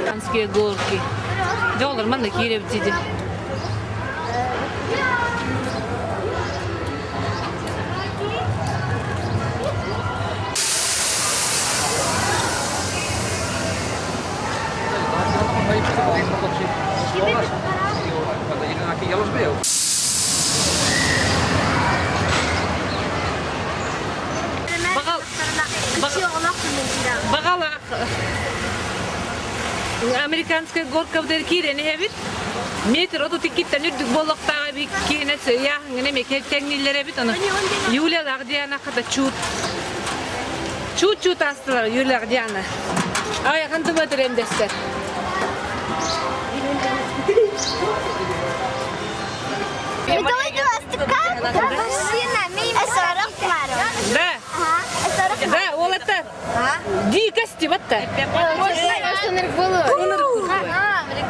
Kanske gorki. Dollar man da kire bitidi. Cuando lleguen aquí ya los veo. Amerikanska gorka der kireni hevit. Meter oto tikitten ürdük bolluktağa bir kine ya ne meke teknillere bit onu. Yulia Gardiyana kata çut astılar Yulia Gardiyana. Ay yakın batırım dester. Бедовый пластикат, машинами и 40 марок. Да. Да, олата. Дикости батта.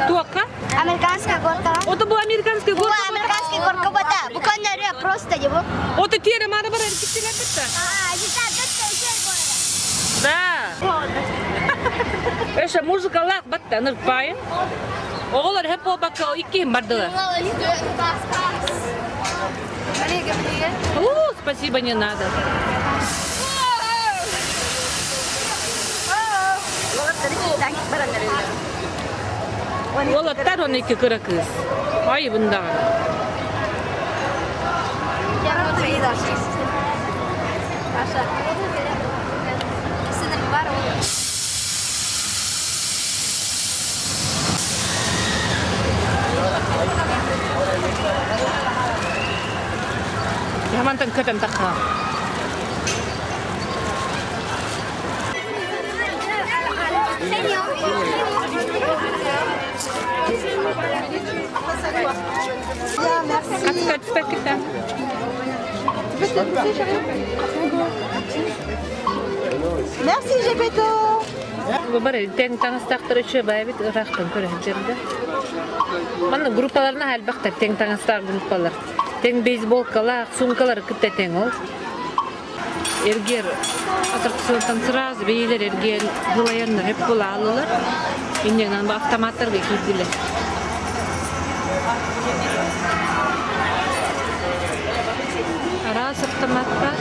Туака? Американская горка. Это была американская горка. Bu amerikanski gorka bata. Bu konuları просто его. Это тире мара bara erkekler bitti. Cidden bitti şey böyle. Da. Eşe muzikalar batta nırpayın. Oğullar hep o baka iki bardılar. Спасибо, не надо. Ол аттар оны iki kıra kız. Ay bunda. Sınır var o. Hemen tengkatan takha. Kaç kita. Merci Gepetto. Bu bara teng tangastakları şu bayabit ıraktan körehcerdi. Mana gruppalarına hal baktar teng tangastar gruppalar. Teng beyzbolkalar, sumkalar kıtta teng ol. Erger atraksiyondan sırası beyler erger hulayanlar hep bula alırlar. İnden avtomatlar bekliyorlar. Aras avtomatlar.